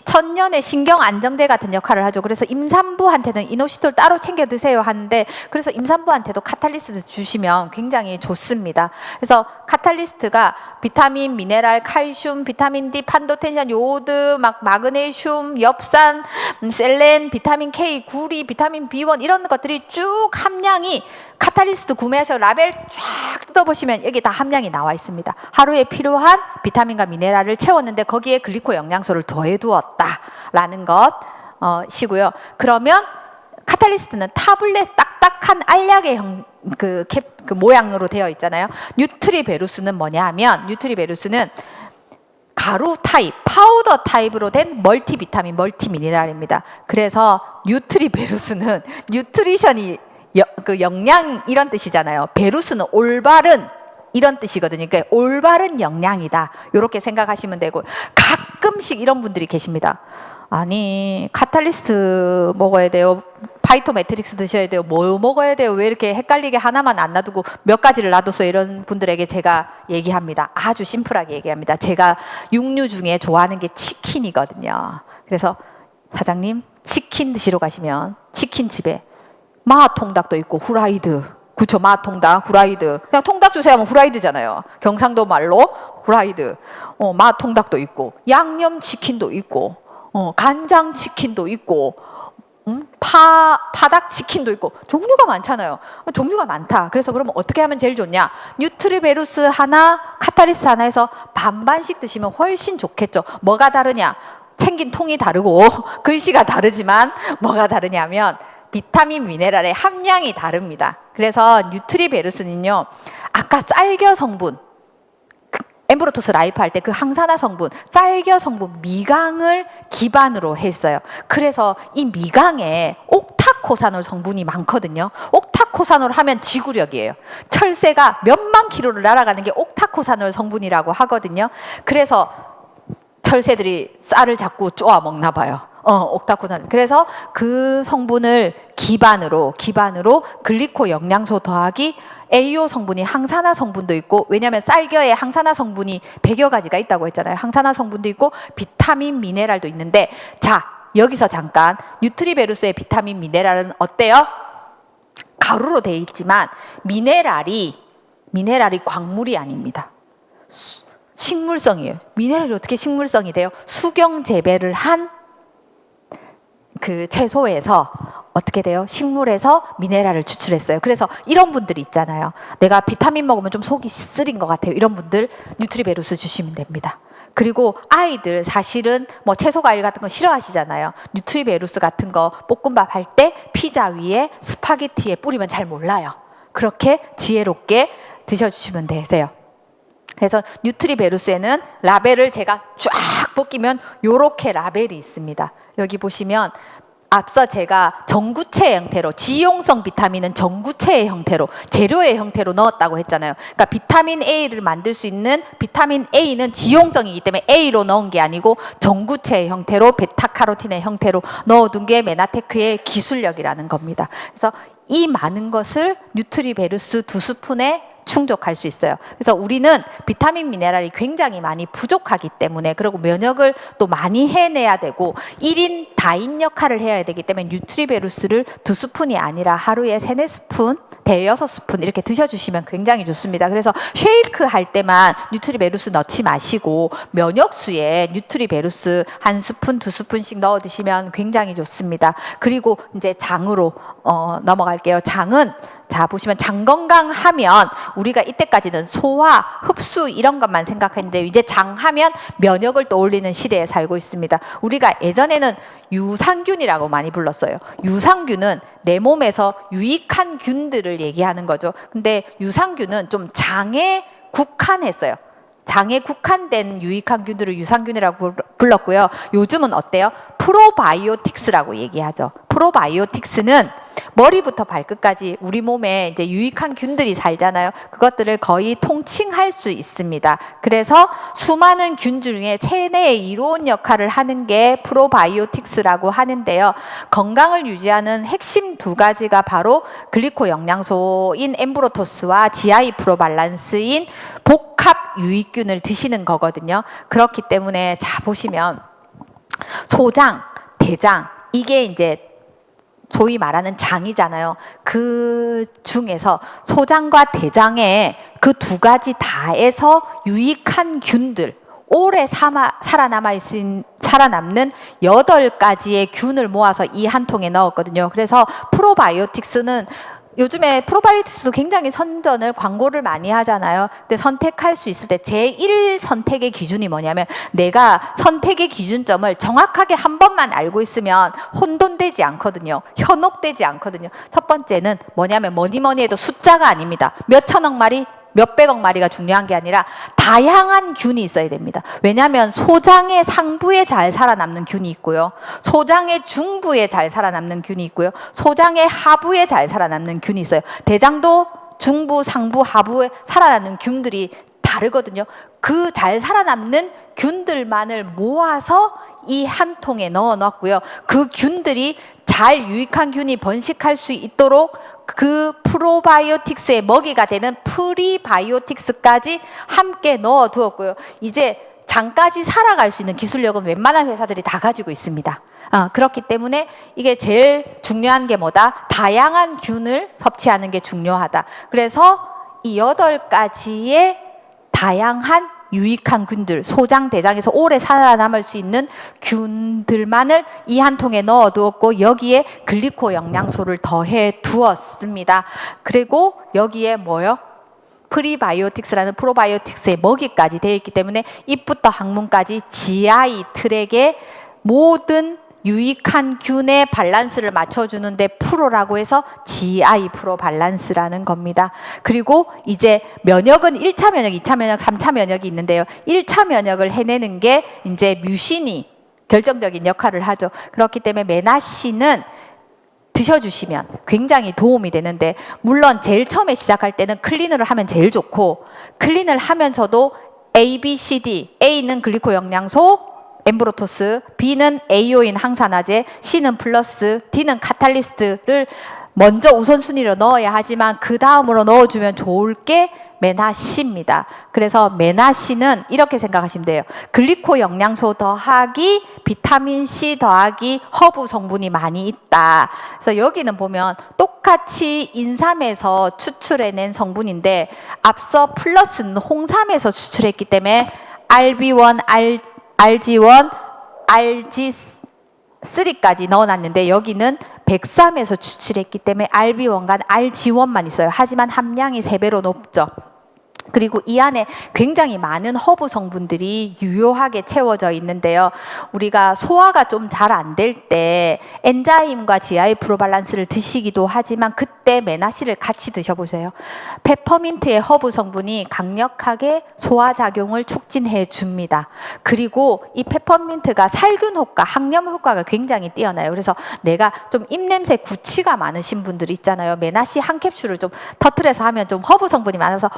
천년의 신경 안정제 같은 역할을 하죠. 그래서 임산부한테는 이노시톨 따로 챙겨 드세요 하는데, 그래서 임산부한테도 카탈리스트 주시면 굉장히 좋습니다. 그래서 카탈리스트가 비타민, 미네랄, 칼슘, 비타민 D, 판도텐산, 요오드, 마그네슘, 엽산, 셀렌, 비타민 K, 구리, 비타민 B1 이런 것들이 쭉 함량이, 카탈리스트 구매하셔서 라벨 쫙 뜯어보시면 여기 다 함량이 나와 있습니다. 하루에 필요한 비타민과 미네랄을 채웠는데 거기에 글리코 영양소를 더해두었다라는 것이고요. 그러면 카탈리스트는 타블렛 딱딱한 알약의 그 모양으로 되어 있잖아요. 뉴트리베루스는 뭐냐 하면, 뉴트리베루스는 가루 타입, 파우더 타입으로 된 멀티비타민, 멀티미네랄입니다. 그래서 뉴트리베루스는 뉴트리션이 영양 이런 뜻이잖아요. 베루스는 올바른 이런 뜻이거든요. 그러니까 올바른 영양이다. 이렇게 생각하시면 되고, 가끔씩 이런 분들이 계십니다. 아니, 카탈리스트 먹어야 돼요, 파이토 매트릭스 드셔야 돼요, 뭐 먹어야 돼요, 왜 이렇게 헷갈리게 하나만 안 놔두고 몇 가지를 놔뒀어요, 이런 분들에게 제가 얘기합니다. 아주 심플하게 얘기합니다. 제가 육류 중에 좋아하는 게 치킨이거든요. 그래서 사장님, 치킨 드시러 가시면 치킨집에 마통닭도 있고 후라이드, 그쵸? 마통닭, 후라이드. 그냥 통닭 주세요 하면 후라이드잖아요. 경상도 말로 후라이드. 마통닭도 있고 양념치킨도 있고 간장치킨도 있고 파닭치킨도 있고 종류가 많잖아요. 종류가 많다. 그래서 그러면 어떻게 하면 제일 좋냐? 뉴트리베루스 하나, 카타리스 하나 해서 반반씩 드시면 훨씬 좋겠죠. 뭐가 다르냐? 챙긴 통이 다르고 글씨가 다르지만 뭐가 다르냐면 비타민 미네랄의 함량이 다릅니다. 그래서 뉴트리베루스는요, 아까 쌀겨 성분, 엠브로토스 라이프 할 때 그 항산화 성분, 쌀겨 성분 미강을 기반으로 했어요. 그래서 이 미강에 옥타코사놀 성분이 많거든요. 옥타코사놀 하면 지구력이에요. 철새가 몇만 킬로를 날아가는 게 옥타코사놀 성분이라고 하거든요. 그래서 철새들이 쌀을 자꾸 쪼아 먹나 봐요. 옥타코사놀. 그래서 그 성분을 기반으로 글리코 영양소 더하기 AO 성분이 항산화 성분도 있고, 왜냐하면 쌀겨에 항산화 성분이 100여 가지가 있다고 했잖아요. 항산화 성분도 있고 비타민 미네랄도 있는데, 자 여기서 잠깐 뉴트리베루스의 비타민 미네랄은 어때요? 가루로 되어 있지만 미네랄이 광물이 아닙니다. 식물성이에요. 미네랄이 어떻게 식물성이 돼요? 수경 재배를 한 그 채소에서 어떻게 돼요? 식물에서 미네랄을 추출했어요. 그래서 이런 분들이 있잖아요. 내가 비타민 먹으면 좀 속이 쓰린 것 같아요. 이런 분들 뉴트리베루스 주시면 됩니다. 그리고 아이들 사실은 뭐 채소 과일 같은 거 싫어하시잖아요. 뉴트리베루스 같은 거 볶음밥 할 때 피자 위에 스파게티에 뿌리면 잘 몰라요. 그렇게 지혜롭게 드셔주시면 되세요. 그래서 뉴트리베루스에는 라벨을 제가 쫙 벗기면 요렇게 라벨이 있습니다. 여기 보시면 앞서 제가 전구체 형태로, 지용성 비타민은 전구체의 형태로, 재료의 형태로 넣었다고 했잖아요. 그러니까 비타민 A를 만들 수 있는 비타민 A는 지용성이기 때문에 A로 넣은 게 아니고 전구체의 형태로, 베타카로틴의 형태로 넣어둔 게 메나테크의 기술력이라는 겁니다. 그래서 이 많은 것을 뉴트리베루스 2스푼에 충족할 수 있어요. 그래서 우리는 비타민 미네랄이 굉장히 많이 부족하기 때문에, 그리고 면역을 또 많이 해내야 되고 1인 다인 역할을 해야 되기 때문에 뉴트리베루스를 2스푼이 아니라 하루에 3, 4스푼, 대여섯 스푼 이렇게 드셔주시면 굉장히 좋습니다. 그래서 쉐이크 할 때만 뉴트리베루스 넣지 마시고 면역수에 뉴트리베루스 1스푼, 2스푼씩 넣어 드시면 굉장히 좋습니다. 그리고 이제 장으로 넘어갈게요. 장은 자 보시면 장 건강하면 우리가 이때까지는 소화, 흡수 이런 것만 생각했는데 이제 장 하면 면역을 떠올리는 시대에 살고 있습니다. 우리가 예전에는 유산균이라고 많이 불렀어요. 유산균은 내 몸에서 유익한 균들을 얘기하는 거죠. 근데 유산균은 좀 장에 국한했어요. 장에 국한된 유익한 균들을 유산균이라고 불렀고요. 요즘은 어때요? 프로바이오틱스라고 얘기하죠. 프로바이오틱스는 머리부터 발끝까지 우리 몸에 이제 유익한 균들이 살잖아요. 그것들을 거의 통칭할 수 있습니다. 그래서 수많은 균 중에 체내의 이로운 역할을 하는 게 프로바이오틱스라고 하는데요. 건강을 유지하는 핵심 2가지가 바로 글리코 영양소인 엠브로토스와 GI 프로발란스인 복합 유익균을 드시는 거거든요. 그렇기 때문에 자 보시면 소장, 대장 이게 이제 소위 말하는 장이잖아요. 그 중에서 소장과 대장에 그 2가지 다에서 유익한 균들, 오래 살아남는 8가지의 균을 모아서 이 한 통에 넣었거든요. 그래서 프로바이오틱스는 요즘에 프로바이오틱스도 굉장히 선전을 광고를 많이 하잖아요. 근데 선택할 수 있을 때 제1 선택의 기준이 뭐냐면 내가 선택의 기준점을 정확하게 한 번만 알고 있으면 혼돈되지 않거든요. 현혹되지 않거든요. 첫 번째는 뭐냐면 뭐니 해도 숫자가 아닙니다. 몇 천억 마리, 몇백억 마리가 중요한 게 아니라 다양한 균이 있어야 됩니다. 왜냐하면 소장의 상부에 잘 살아남는 균이 있고요. 소장의 중부에 잘 살아남는 균이 있고요. 소장의 하부에 잘 살아남는 균이 있어요. 대장도 중부, 상부, 하부에 살아남는 균들이 다르거든요. 그 잘 살아남는 균들만을 모아서 이 한 통에 넣어놨고요. 그 균들이 잘 유익한 균이 번식할 수 있도록 그 프로바이오틱스의 먹이가 되는 프리바이오틱스까지 함께 넣어두었고요. 이제 장까지 살아갈 수 있는 기술력은 웬만한 회사들이 다 가지고 있습니다. 그렇기 때문에 이게 제일 중요한 게 뭐다? 다양한 균을 섭취하는 게 중요하다. 그래서 이 8가지의 다양한 유익한 균들, 소장, 대장에서 오래 살아남을 수 있는 균들만을 이 한 통에 넣어두었고 여기에 글리코 영양소를 더해 두었습니다. 그리고 여기에 뭐요? 프리바이오틱스라는 프로바이오틱스의 먹이까지 되어 있기 때문에 입부터 항문까지 GI 트랙의 모든 유익한 균의 밸런스를 맞춰주는데 프로라고 해서 GI 프로 밸런스라는 겁니다. 그리고 이제 면역은 1차 면역, 2차 면역, 3차 면역이 있는데요. 1차 면역을 해내는 게 이제 뮤신이 결정적인 역할을 하죠. 그렇기 때문에 메나씨는 드셔주시면 굉장히 도움이 되는데, 물론 제일 처음에 시작할 때는 클린을 하면 제일 좋고, 클린을 하면서도 A, B, C, D, A는 글리코 영양소, 엠브로토스, B는 에이오인 항산화제, C는 플러스, D는 카탈리스트를 먼저 우선순위로 넣어야 하지만 그 다음으로 넣어주면 좋을 게 메나씨입니다. 그래서 메나씨는 이렇게 생각하시면 돼요. 글리코 영양소 더하기 비타민 C 더하기 허브 성분이 많이 있다. 그래서 여기는 보면 똑같이 인삼에서 추출해낸 성분인데 앞서 플러스는 홍삼에서 추출했기 때문에 RB1, RG1, RG3까지 넣어놨는데 여기는 103에서 추출했기 때문에 RB1과 RG1만 있어요. 하지만 함량이 3배로 높죠. 그리고 이 안에 굉장히 많은 허브 성분들이 유효하게 채워져 있는데요. 우리가 소화가 좀 잘 안 될 때 엔자임과 GI 프로밸런스를 드시기도 하지만 그때 메나씨를 같이 드셔보세요. 페퍼민트의 허브 성분이 강력하게 소화작용을 촉진해 줍니다. 그리고 이 페퍼민트가 살균 효과, 항염 효과가 굉장히 뛰어나요. 그래서 내가 좀 입냄새 구취가 많으신 분들 있잖아요. 메나씨 한 캡슐을 좀 터트려서 하면 좀 허브 성분이 많아서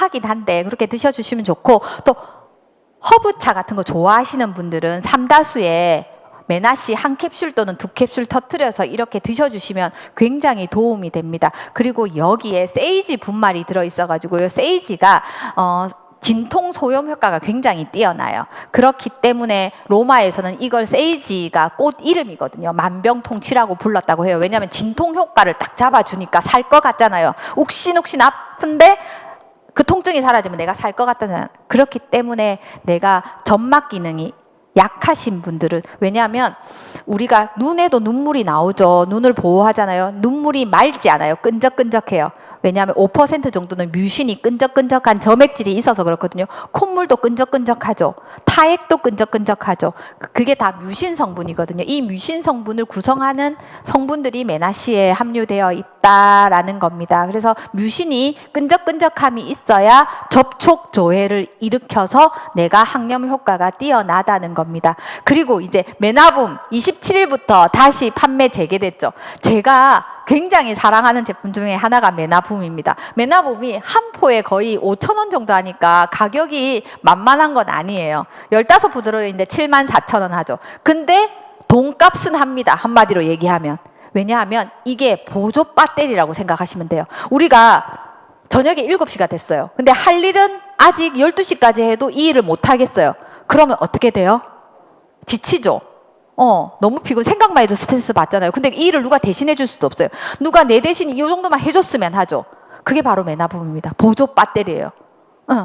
하긴 한데 그렇게 드셔주시면 좋고, 또 허브차 같은 거 좋아하시는 분들은 삼다수에 메나씨 한 캡슐 또는 2캡슐 터트려서 이렇게 드셔주시면 굉장히 도움이 됩니다. 그리고 여기에 세이지 분말이 들어있어가지고요. 세이지가 진통 소염 효과가 굉장히 뛰어나요. 그렇기 때문에 로마에서는 이걸 세이지가 꽃 이름이거든요. 만병통치라고 불렀다고 해요. 왜냐하면 진통 효과를 딱 잡아주니까 살 것 같잖아요. 욱신욱신 아픈데 그 통증이 사라지면 내가 살 것 같다는, 그렇기 때문에 내가 점막 기능이 약하신 분들은, 왜냐하면 우리가 눈에도 눈물이 나오죠. 눈을 보호하잖아요. 눈물이 맑지 않아요. 끈적끈적해요. 왜냐하면 5% 정도는 뮤신이 끈적끈적한 점액질이 있어서 그렇거든요. 콧물도 끈적끈적하죠. 타액도 끈적끈적하죠. 그게 다 뮤신 성분이거든요. 이 뮤신 성분을 구성하는 성분들이 메나씨에 함유되어 있다라는 겁니다. 그래서 뮤신이 끈적끈적함이 있어야 접촉 조해를 일으켜서 내가 항염 효과가 뛰어나다는 겁니다. 그리고 이제 메나붐 27일부터 다시 판매 재개됐죠. 제가 굉장히 사랑하는 제품 중에 하나가 메나붐입니다. 메나붐이 한 포에 거의 5,000원 정도 하니까 가격이 만만한 건 아니에요. 15포 들어있는데 74,000원 하죠. 근데 돈값은 합니다. 한마디로 얘기하면. 왜냐하면 이게 보조 배터리라고 생각하시면 돼요. 우리가 저녁에 7시가 됐어요. 근데 할 일은 아직 12시까지 해도 이 일을 못 하겠어요. 그러면 어떻게 돼요? 지치죠. 너무 피곤, 생각만 해도 스트레스 받잖아요. 근데 이 일을 누가 대신해 줄 수도 없어요. 누가 내 대신 이 정도만 해줬으면 하죠. 그게 바로 메나붐입니다. 보조 배터리예요.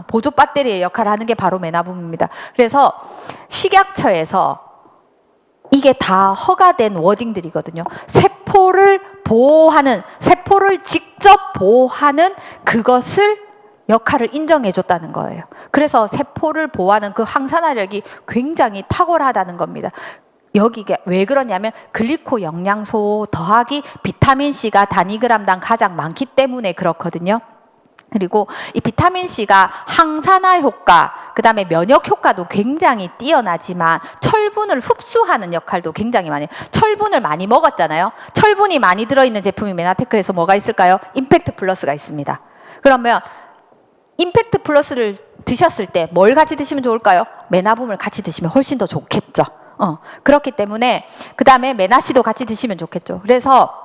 보조 배터리의 역할을 하는 게 바로 메나붐입니다. 그래서 식약처에서 이게 다 허가된 워딩들이거든요. 세포를 보호하는, 세포를 직접 보호하는 그것을 역할을 인정해줬다는 거예요. 그래서 세포를 보호하는 그 항산화력이 굉장히 탁월하다는 겁니다. 여기가 왜 그러냐면 글리코 영양소 더하기 비타민C가 단위그램당 가장 많기 때문에 그렇거든요. 그리고 이 비타민C가 항산화 효과, 그 다음에 면역 효과도 굉장히 뛰어나지만 철분을 흡수하는 역할도 굉장히 많이 해요. 철분을 많이 먹었잖아요. 철분이 많이 들어있는 제품이 메나테크에서 뭐가 있을까요? 임팩트 플러스가 있습니다. 그러면 임팩트 플러스를 드셨을 때 뭘 같이 드시면 좋을까요? 메나붐을 같이 드시면 훨씬 더 좋겠죠. 그렇기 때문에 그 다음에 메나씨도 같이 드시면 좋겠죠. 그래서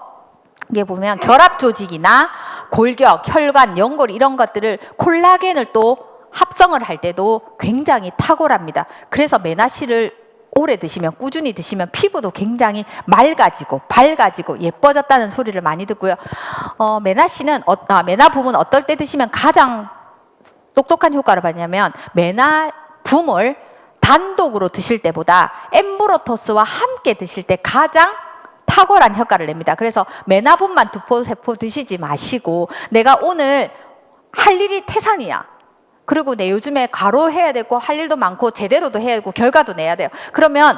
이게 보면 결합 조직이나 골격, 혈관, 연골 이런 것들을 콜라겐을 또 합성을 할 때도 굉장히 탁월합니다. 그래서 메나씨를 오래 드시면, 꾸준히 드시면 피부도 굉장히 맑아지고 밝아지고 예뻐졌다는 소리를 많이 듣고요. 메나씨는 메나붐은 어떨 때 드시면 가장 똑똑한 효과를 받냐면, 메나붐을 단독으로 드실 때보다 엠브로토스와 함께 드실 때 가장 탁월한 효과를 냅니다. 그래서 메나붐만 2포, 3포 드시지 마시고, 내가 오늘 할 일이 태산이야. 그리고 내 요즘에 과로해야 되고 할 일도 많고 제대로도 해야 되고 결과도 내야 돼요. 그러면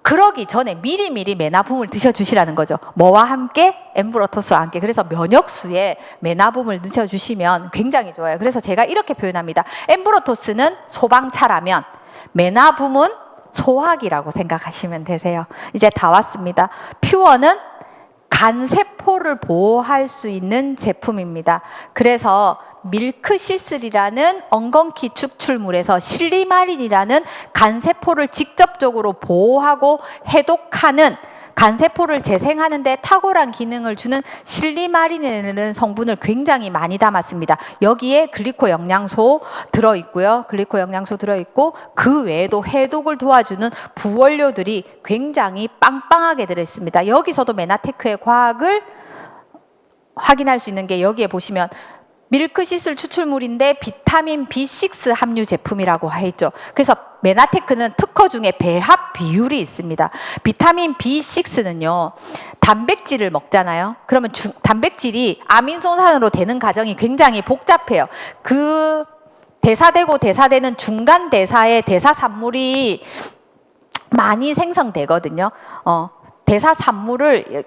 그러기 전에 미리미리 메나붐을 드셔주시라는 거죠. 뭐와 함께? 엠브로토스와 함께. 그래서 면역수에 메나붐을 드셔주시면 굉장히 좋아요. 그래서 제가 이렇게 표현합니다. 엠브로토스는 소방차라면 메나붐은 소화기라고 생각하시면 되세요. 이제 다 왔습니다. 퓨어는 간세포를 보호할 수 있는 제품입니다. 그래서 밀크시슬이라는 엉겅퀴 추출물에서 실리마린이라는 간세포를 직접적으로 보호하고 해독하는, 간세포를 재생하는 데 탁월한 기능을 주는 실리마린이라는 성분을 굉장히 많이 담았습니다. 여기에 글리코 영양소 들어있고요. 글리코 영양소 들어있고, 그 외에도 해독을 도와주는 부원료들이 굉장히 빵빵하게 들어있습니다. 여기서도 메나테크의 과학을 확인할 수 있는 게, 여기에 보시면 밀크시슬 추출물인데 비타민 B6 함유 제품이라고 했죠. 그래서 메나테크는 특허 중에 배합 비율이 있습니다. 비타민 B6는요, 단백질을 먹잖아요. 그러면 단백질이 아민소산으로 되는 과정이 굉장히 복잡해요. 그 대사되고 대사되는 중간 대사에 대사산물이 많이 생성되거든요. 대사산물을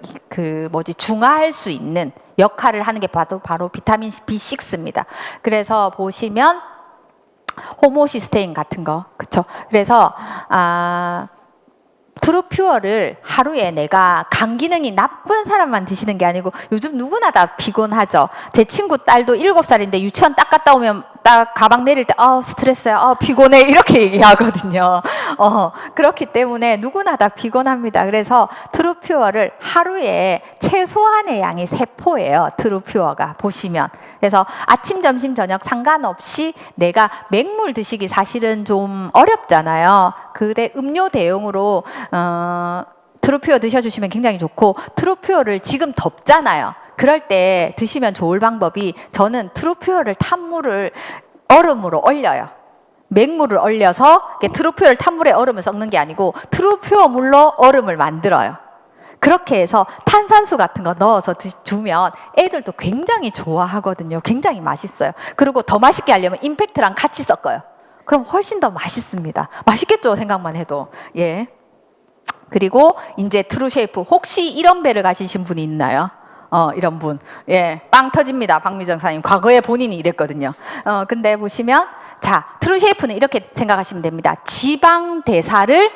중화할 수 있는 역할을 하는 게 바로 비타민 B6입니다. 그래서 보시면 호모시스테인 같은 거, 그쵸? 그래서 트루퓨어를 하루에, 내가 간 기능이 나쁜 사람만 드시는 게 아니고, 요즘 누구나 다 피곤하죠. 제 친구 딸도 7살인데 유치원 딱 갔다 오면 딱 가방 내릴 때 스트레스야, 피곤해, 이렇게 얘기하거든요. 그렇기 때문에 누구나 다 피곤합니다. 그래서 트루퓨어를 하루에 최소한의 양이 3포예요. 트루퓨어가 보시면. 그래서 아침, 점심, 저녁 상관없이 내가 맹물 드시기 사실은 좀 어렵잖아요. 그때 음료 대용으로 트루퓨어 드셔주시면 굉장히 좋고, 트루퓨어를 지금 덥잖아요. 그럴 때 드시면 좋을 방법이, 저는 트루퓨어를 탄 물을 얼음으로 얼려요. 맹물을 얼려서, 트루퓨어를 탄 물에 얼음을 섞는 게 아니고 트루퓨어 물로 얼음을 만들어요. 그렇게 해서 탄산수 같은 거 넣어서 주면 애들도 굉장히 좋아하거든요. 굉장히 맛있어요. 그리고 더 맛있게 하려면 임팩트랑 같이 섞어요. 그럼 훨씬 더 맛있습니다. 맛있겠죠, 생각만 해도. 예. 그리고 이제 트루쉐이프, 혹시 이런 배를 가시신 분이 있나요? 이런 분. 예, 빵 터집니다. 박미정 사님. 과거에 본인이 이랬거든요. 근데 보시면, 자, 트루쉐이프는 이렇게 생각하시면 됩니다. 지방 대사를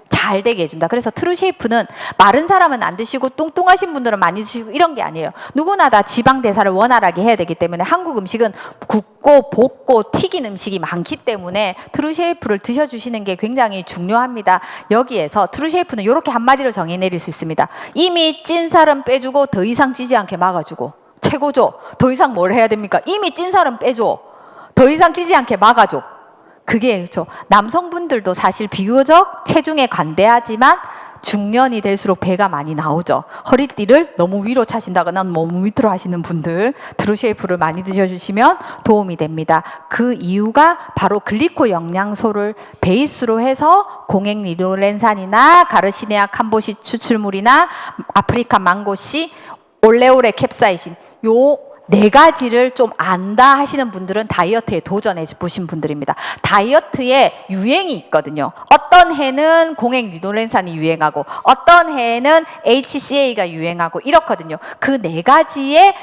잘 되게 해준다. 그래서 트루쉐이프는 마른 사람은 안 드시고 뚱뚱하신 분들은 많이 드시고 이런 게 아니에요. 누구나 다 지방 대사를 원활하게 해야 되기 때문에, 한국 음식은 굽고 볶고 튀긴 음식이 많기 때문에 트루쉐이프를 드셔주시는 게 굉장히 중요합니다. 여기에서 트루쉐이프는 이렇게 한마디로 정의 내릴 수 있습니다. 이미 찐 살은 빼주고 더 이상 찌지 않게 막아주고. 최고죠. 더 이상 뭘 해야 됩니까? 이미 찐 살은 빼줘. 더 이상 찌지 않게 막아줘. 그게 그렇죠. 남성분들도 사실 비교적 체중에 관대하지만 중년이 될수록 배가 많이 나오죠. 허리띠를 너무 위로 차신다거나 너무 밑으로 하시는 분들, 트루쉐이프를 많이 드셔주시면 도움이 됩니다. 그 이유가 바로 글리코 영양소를 베이스로 해서 공액리노렌산이나 가르시니아 캄보시 추출물이나 아프리카 망고씨, 올레오레 캡사이신, 요 4가지를 좀 안다 하시는 분들은 다이어트에 도전해 보신 분들입니다. 다이어트에 유행이 있거든요. 어떤 해는 공액리노렌산이 유행하고 어떤 해에는 HCA가 유행하고 이렇거든요. 그 4가지의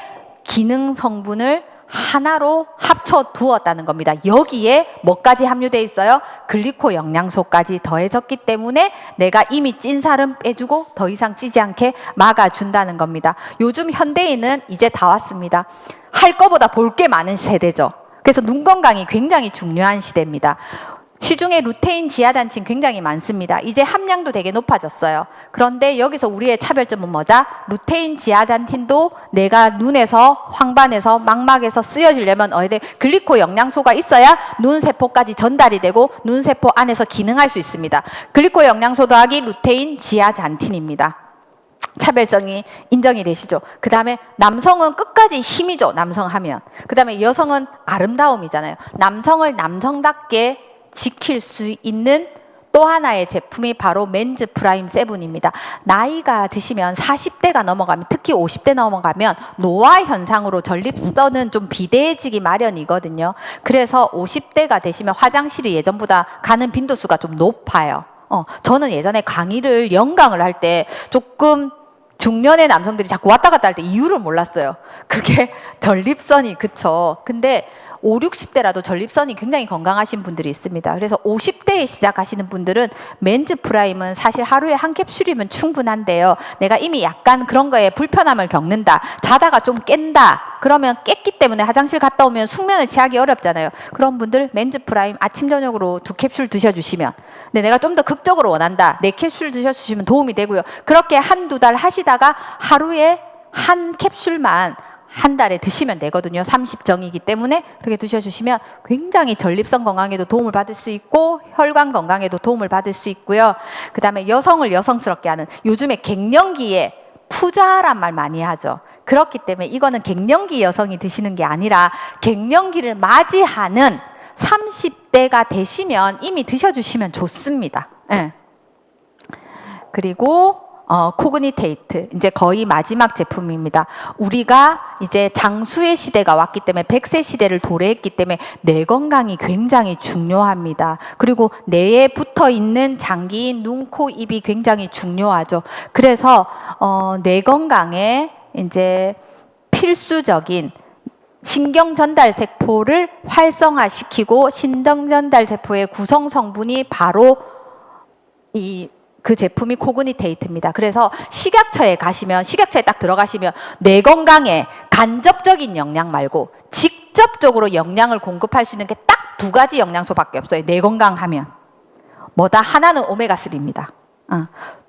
기능 성분을 하나로 합쳐 두었다는 겁니다. 여기에 뭐까지 함유되어 있어요? 글리코 영양소까지 더해졌기 때문에 내가 이미 찐 살은 빼주고 더 이상 찌지 않게 막아준다는 겁니다. 요즘 현대인은 이제 다 왔습니다. 할 거보다 볼 게 많은 세대죠. 그래서 눈 건강이 굉장히 중요한 시대입니다. 시중에 루테인 지아단틴 굉장히 많습니다. 이제 함량도 되게 높아졌어요. 그런데 여기서 우리의 차별점은 뭐다? 루테인 지아단틴도 내가 눈에서, 황반에서, 망막에서 쓰여지려면 어디 글리코 영양소가 있어야 눈세포까지 전달이 되고 눈세포 안에서 기능할 수 있습니다. 글리코 영양소 더하기 루테인 지아단틴입니다. 차별성이 인정이 되시죠? 그 다음에 남성은 끝까지 힘이죠. 남성 하면. 그 다음에 여성은 아름다움이잖아요. 남성을 남성답게 지킬 수 있는 또 하나의 제품이 바로 맨즈 프라임 세븐입니다. 나이가 드시면 40대가 넘어가면, 특히 50대 넘어가면 노화 현상으로 전립선은 좀 비대해지기 마련이거든요. 그래서 50대가 되시면 화장실이 예전보다 가는 빈도수가 좀 높아요. 저는 예전에 강의를 연강을 할 때 조금 중년의 남성들이 자꾸 왔다 갔다 할 때 이유를 몰랐어요. 그게 전립선이, 그쵸. 근데 5, 60대라도 전립선이 굉장히 건강하신 분들이 있습니다. 그래서 50대에 시작하시는 분들은 맨즈 프라임은 사실 하루에 한 캡슐이면 충분한데요. 내가 이미 약간 그런 거에 불편함을 겪는다. 자다가 좀 깬다. 그러면 깼기 때문에 화장실 갔다 오면 숙면을 취하기 어렵잖아요. 그런 분들 맨즈 프라임 아침 저녁으로 2캡슐 드셔주시면, 근데 내가 좀 더 극적으로 원한다. 4캡슐 드셔주시면 도움이 되고요. 그렇게 한두 달 하시다가 하루에 한 캡슐만 한 달에 드시면 되거든요. 30정이기 때문에 그렇게 드셔주시면 굉장히 전립선 건강에도 도움을 받을 수 있고 혈관 건강에도 도움을 받을 수 있고요. 그 다음에 여성을 여성스럽게 하는, 요즘에 갱년기에 투자란 말 많이 하죠. 그렇기 때문에 이거는 갱년기 여성이 드시는 게 아니라 갱년기를 맞이하는 30대가 되시면 이미 드셔주시면 좋습니다. 네. 그리고 코그니테이트, 이제 거의 마지막 제품입니다. 우리가 이제 장수의 시대가 왔기 때문에 100세 시대를 도래했기 때문에 뇌 건강이 굉장히 중요합니다. 그리고 뇌에 붙어 있는 장기인 눈, 코, 입이 굉장히 중요하죠. 그래서 뇌 건강에 이제 필수적인 신경 전달 세포를 활성화시키고 신경 전달 세포의 구성 성분이 바로 그 제품이 코그니테이트입니다. 그래서 식약처에 가시면, 식약처에 딱 들어가시면 뇌 건강에 간접적인 영양 말고 직접적으로 영양을 공급할 수 있는 게 딱 2가지 영양소밖에 없어요. 뇌 건강하면. 뭐다? 하나는 오메가3입니다.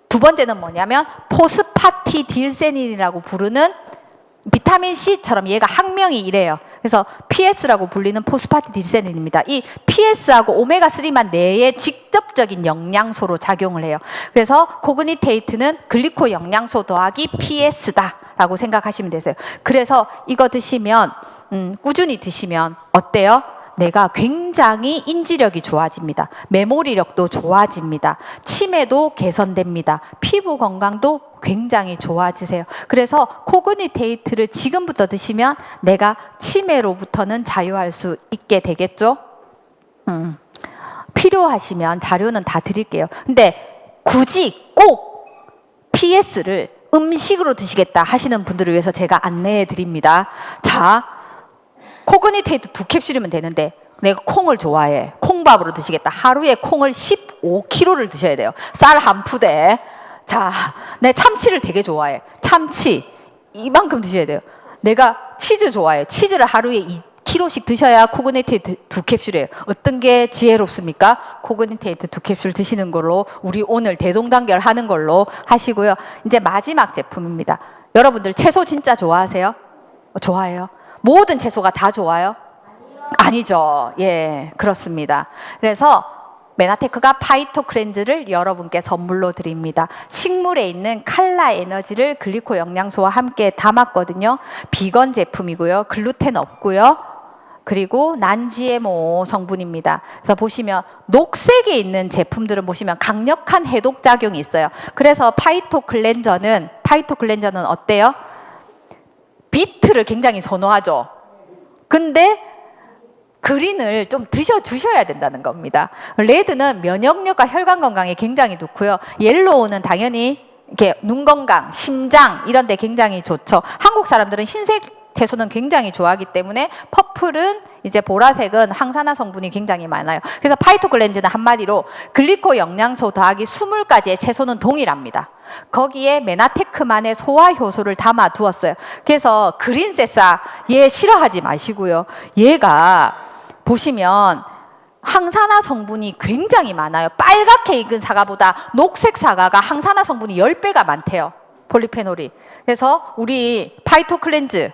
두 번째는 뭐냐면 포스파티딜세닌이라고 부르는 비타민C처럼 얘가 학명이 이래요. 그래서 PS라고 불리는 포스파티딜세닌입니다. 이 PS하고 오메가3만 뇌에 직접적인 영양소로 작용을 해요. 그래서 코그니테이트는 글리코 영양소 더하기 PS다라고 생각하시면 되세요. 그래서 이거 드시면 꾸준히 드시면 어때요? 내가 굉장히 인지력이 좋아집니다. 메모리력도 좋아집니다. 치매도 개선됩니다. 피부 건강도 굉장히 좋아지세요. 그래서 코그니테이트를 지금부터 드시면 내가 치매로부터는 자유할 수 있게 되겠죠? 필요하시면 자료는 다 드릴게요. 근데 굳이 꼭 PS를 음식으로 드시겠다 하시는 분들을 위해서 제가 안내해 드립니다. 자, 코그니테이트 2캡슐이면 되는데 내가 콩을 좋아해. 콩밥으로 드시겠다. 하루에 콩을 15kg를 드셔야 돼요. 쌀 한 푸대. 자, 내 참치를 되게 좋아해. 참치 이만큼 드셔야 돼요. 내가 치즈 좋아해. 치즈를 하루에 2kg씩 드셔야 코그니테이트 2캡슐이에요. 어떤 게 지혜롭습니까? 코그니테이트 2캡슐 드시는 걸로 우리 오늘 대동단결 하는 걸로 하시고요. 이제 마지막 제품입니다. 여러분들 채소 진짜 좋아하세요? 좋아해요? 모든 채소가 다 좋아요? 아니죠. 예, 그렇습니다. 그래서 메나테크가 파이토 클렌즈를 여러분께 선물로 드립니다. 식물에 있는 칼라 에너지를 글리코 영양소와 함께 담았거든요. 비건 제품이고요. 글루텐 없고요. 그리고 난GMO 성분입니다. 그래서 보시면 녹색에 있는 제품들은 보시면 강력한 해독 작용이 있어요. 그래서 파이토 클렌저는 어때요? 비트를 굉장히 선호하죠. 근데 그린을 좀 드셔주셔야 된다는 겁니다. 레드는 면역력과 혈관 건강에 굉장히 좋고요. 옐로우는 당연히 이렇게 눈 건강, 심장 이런 데 굉장히 좋죠. 한국 사람들은 흰색 채소는 굉장히 좋아하기 때문에 퍼플은 이제 보라색은 항산화 성분이 굉장히 많아요. 그래서 파이토클렌즈는 한마디로 글리코 영양소 더하기 20가지의 채소는 동일합니다. 거기에 메나테크만의 소화 효소를 담아 두었어요. 그래서 그린세사 얘 싫어하지 마시고요. 얘가 보시면 항산화 성분이 굉장히 많아요. 빨갛게 익은 사과보다 녹색 사과가 항산화 성분이 10배가 많대요. 폴리페놀이. 그래서 우리 파이토 클렌즈,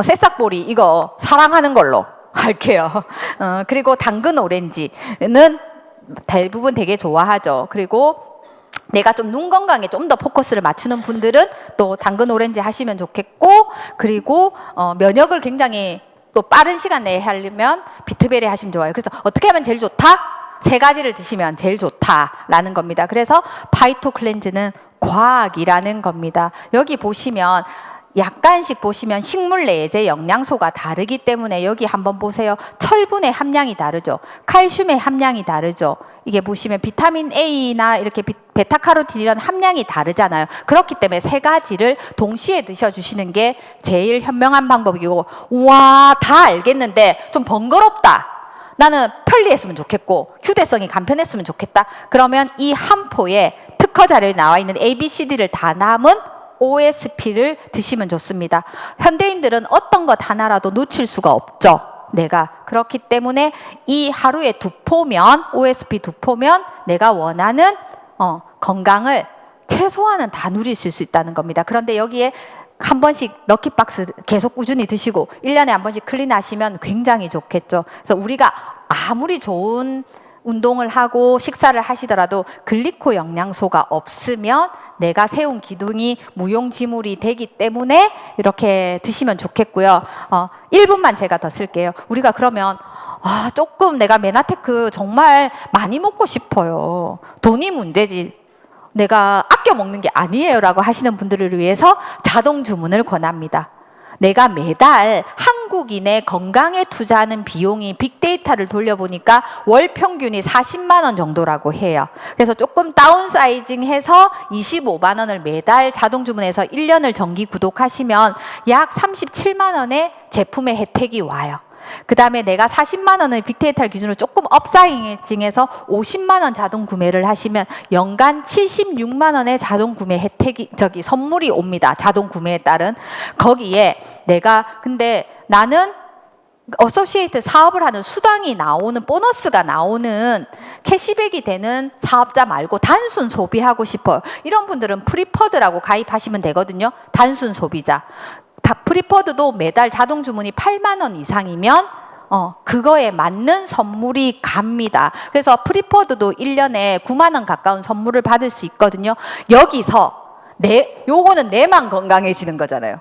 새싹보리 이거 사랑하는 걸로 할게요. 그리고 당근 오렌지는 대부분 되게 좋아하죠. 그리고 내가 좀 눈 건강에 좀 더 포커스를 맞추는 분들은 또 당근 오렌지 하시면 좋겠고, 그리고 면역을 굉장히 또 빠른 시간 내에 하려면 비트베리 하시면 좋아요. 그래서 어떻게 하면 제일 좋다? 3가지를 드시면 제일 좋다라는 겁니다. 그래서 파이토 클렌즈는 과학이라는 겁니다. 여기 보시면 약간씩 보시면 식물 내재 영양소가 다르기 때문에 여기 한번 보세요. 철분의 함량이 다르죠. 칼슘의 함량이 다르죠. 이게 보시면 비타민 A나 이렇게 베타카로틴 이런 함량이 다르잖아요. 그렇기 때문에 3가지를 동시에 드셔주시는 게 제일 현명한 방법이고, 우와 다 알겠는데 좀 번거롭다. 나는 편리했으면 좋겠고 휴대성이 간편했으면 좋겠다. 그러면 이 한 포에 특허 자료에 나와 있는 ABCD를 다 남은 OSP를 드시면 좋습니다. 현대인들은 어떤 것 하나라도 놓칠 수가 없죠. 내가 그렇기 때문에 이 하루에 2포면 OSP 2포면 내가 원하는 건강을 최소한은 다 누리실 수 있다는 겁니다. 그런데 여기에 한 번씩 럭키박스 계속 꾸준히 드시고 1년에 한 번씩 클린하시면 굉장히 좋겠죠. 그래서 우리가 아무리 좋은 운동을 하고 식사를 하시더라도 글리코 영양소가 없으면 내가 세운 기둥이 무용지물이 되기 때문에 이렇게 드시면 좋겠고요. 1분만 제가 더 쓸게요. 우리가 그러면 조금 내가 메나테크 정말 많이 먹고 싶어요. 돈이 문제지 내가 아껴 먹는 게 아니에요 라고 하시는 분들을 위해서 자동 주문을 권합니다. 내가 매달 한국인의 건강에 투자하는 비용이 빅데이터를 돌려보니까 월 평균이 40만 원 정도라고 해요. 그래서 조금 다운사이징해서 25만 원을 매달 자동 주문해서 1년을 정기 구독하시면 약 37만 원의 제품의 혜택이 와요. 그 다음에 내가 40만 원을 빅데이터를 기준으로 조금 업사이징해서 50만 원 자동 구매를 하시면 연간 76만 원의 자동 구매 혜택이 선물이 옵니다. 자동 구매에 따른. 거기에 내가 근데 나는 어소시에이트 사업을 하는 수당이 나오는 보너스가 나오는 캐시백이 되는 사업자 말고 단순 소비하고 싶어요. 이런 분들은 프리퍼드라고 가입하시면 되거든요. 단순 소비자. 프리퍼드도 매달 자동 주문이 8만 원 이상이면 그거에 맞는 선물이 갑니다. 그래서 프리퍼드도 1년에 9만 원 가까운 선물을 받을 수 있거든요. 여기서 요거는 내만 건강해지는 거잖아요.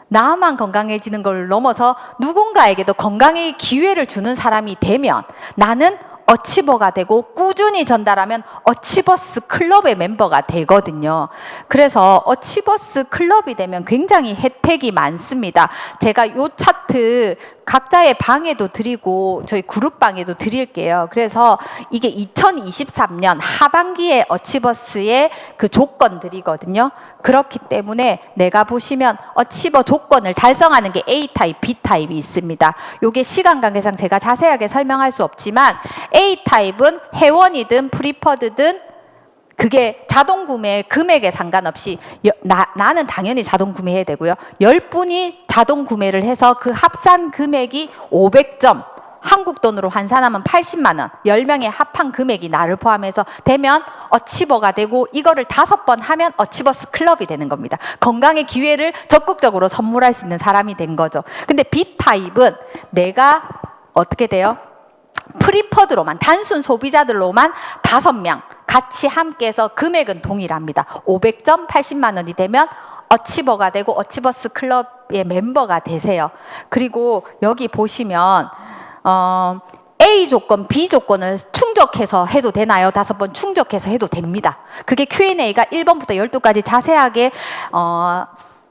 나만 건강해지는 걸 넘어서 누군가에게도 건강의 기회를 주는 사람이 되면 나는 어치버가 되고 꾸준히 전달하면 어치버스 클럽의 멤버가 되거든요. 그래서 어치버스 클럽이 되면 굉장히 혜택이 많습니다. 제가 요 차트 각자의 방에도 드리고 저희 그룹방에도 드릴게요. 그래서 이게 2023년 하반기에 어치버스의 그 조건들이거든요. 그렇기 때문에 내가 보시면 어치버 조건을 달성하는 게 A타입, B타입이 있습니다. 요게 시간 관계상 제가 자세하게 설명할 수 없지만 A타입은 회원이든 프리퍼드든 그게 자동 구매 금액에 상관없이 나는 당연히 자동 구매해야 되고요. 10분이 자동 구매를 해서 그 합산 금액이 500점, 한국 돈으로 환산하면 80만 원, 10명의 합한 금액이 나를 포함해서 되면 어치버가 되고 이거를 5번 하면 어치버스 클럽이 되는 겁니다. 건강의 기회를 적극적으로 선물할 수 있는 사람이 된 거죠. 근데 B타입은 내가 어떻게 돼요? 프리퍼드로만 단순 소비자들로만 5명 같이 함께해서 금액은 동일합니다. 500점 80만 원이 되면 어치버가 되고 어치버스 클럽의 멤버가 되세요. 그리고 여기 보시면 A 조건, B 조건을 충족해서 해도 되나요? 5번 충족해서 해도 됩니다. 그게 Q&A가 1번부터 12까지 자세하게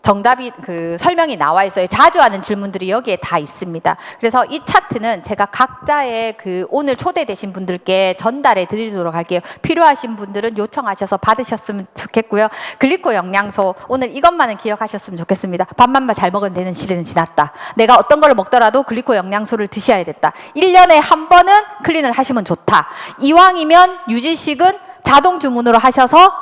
정답이 설명이 나와 있어요. 자주 하는 질문들이 여기에 다 있습니다. 그래서 이 차트는 제가 각자의 오늘 초대되신 분들께 전달해 드리도록 할게요. 필요하신 분들은 요청하셔서 받으셨으면 좋겠고요. 글리코 영양소 오늘 이것만은 기억하셨으면 좋겠습니다. 밥만 잘 먹으면 되는 시대는 지났다. 내가 어떤 걸 먹더라도 글리코 영양소를 드셔야 됐다. 1년에 한 번은 클린을 하시면 좋다. 이왕이면 유지식은 자동 주문으로 하셔서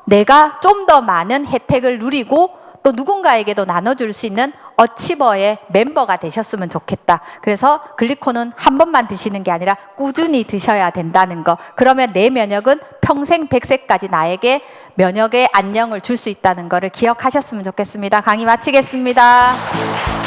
내가 좀 더 많은 혜택을 누리고 또 누군가에게도 나눠줄 수 있는 어치버의 멤버가 되셨으면 좋겠다. 그래서 글리코는 한 번만 드시는 게 아니라 꾸준히 드셔야 된다는 거. 그러면 내 면역은 평생 100세까지 나에게 면역의 안녕을 줄 수 있다는 거를 기억하셨으면 좋겠습니다. 강의 마치겠습니다.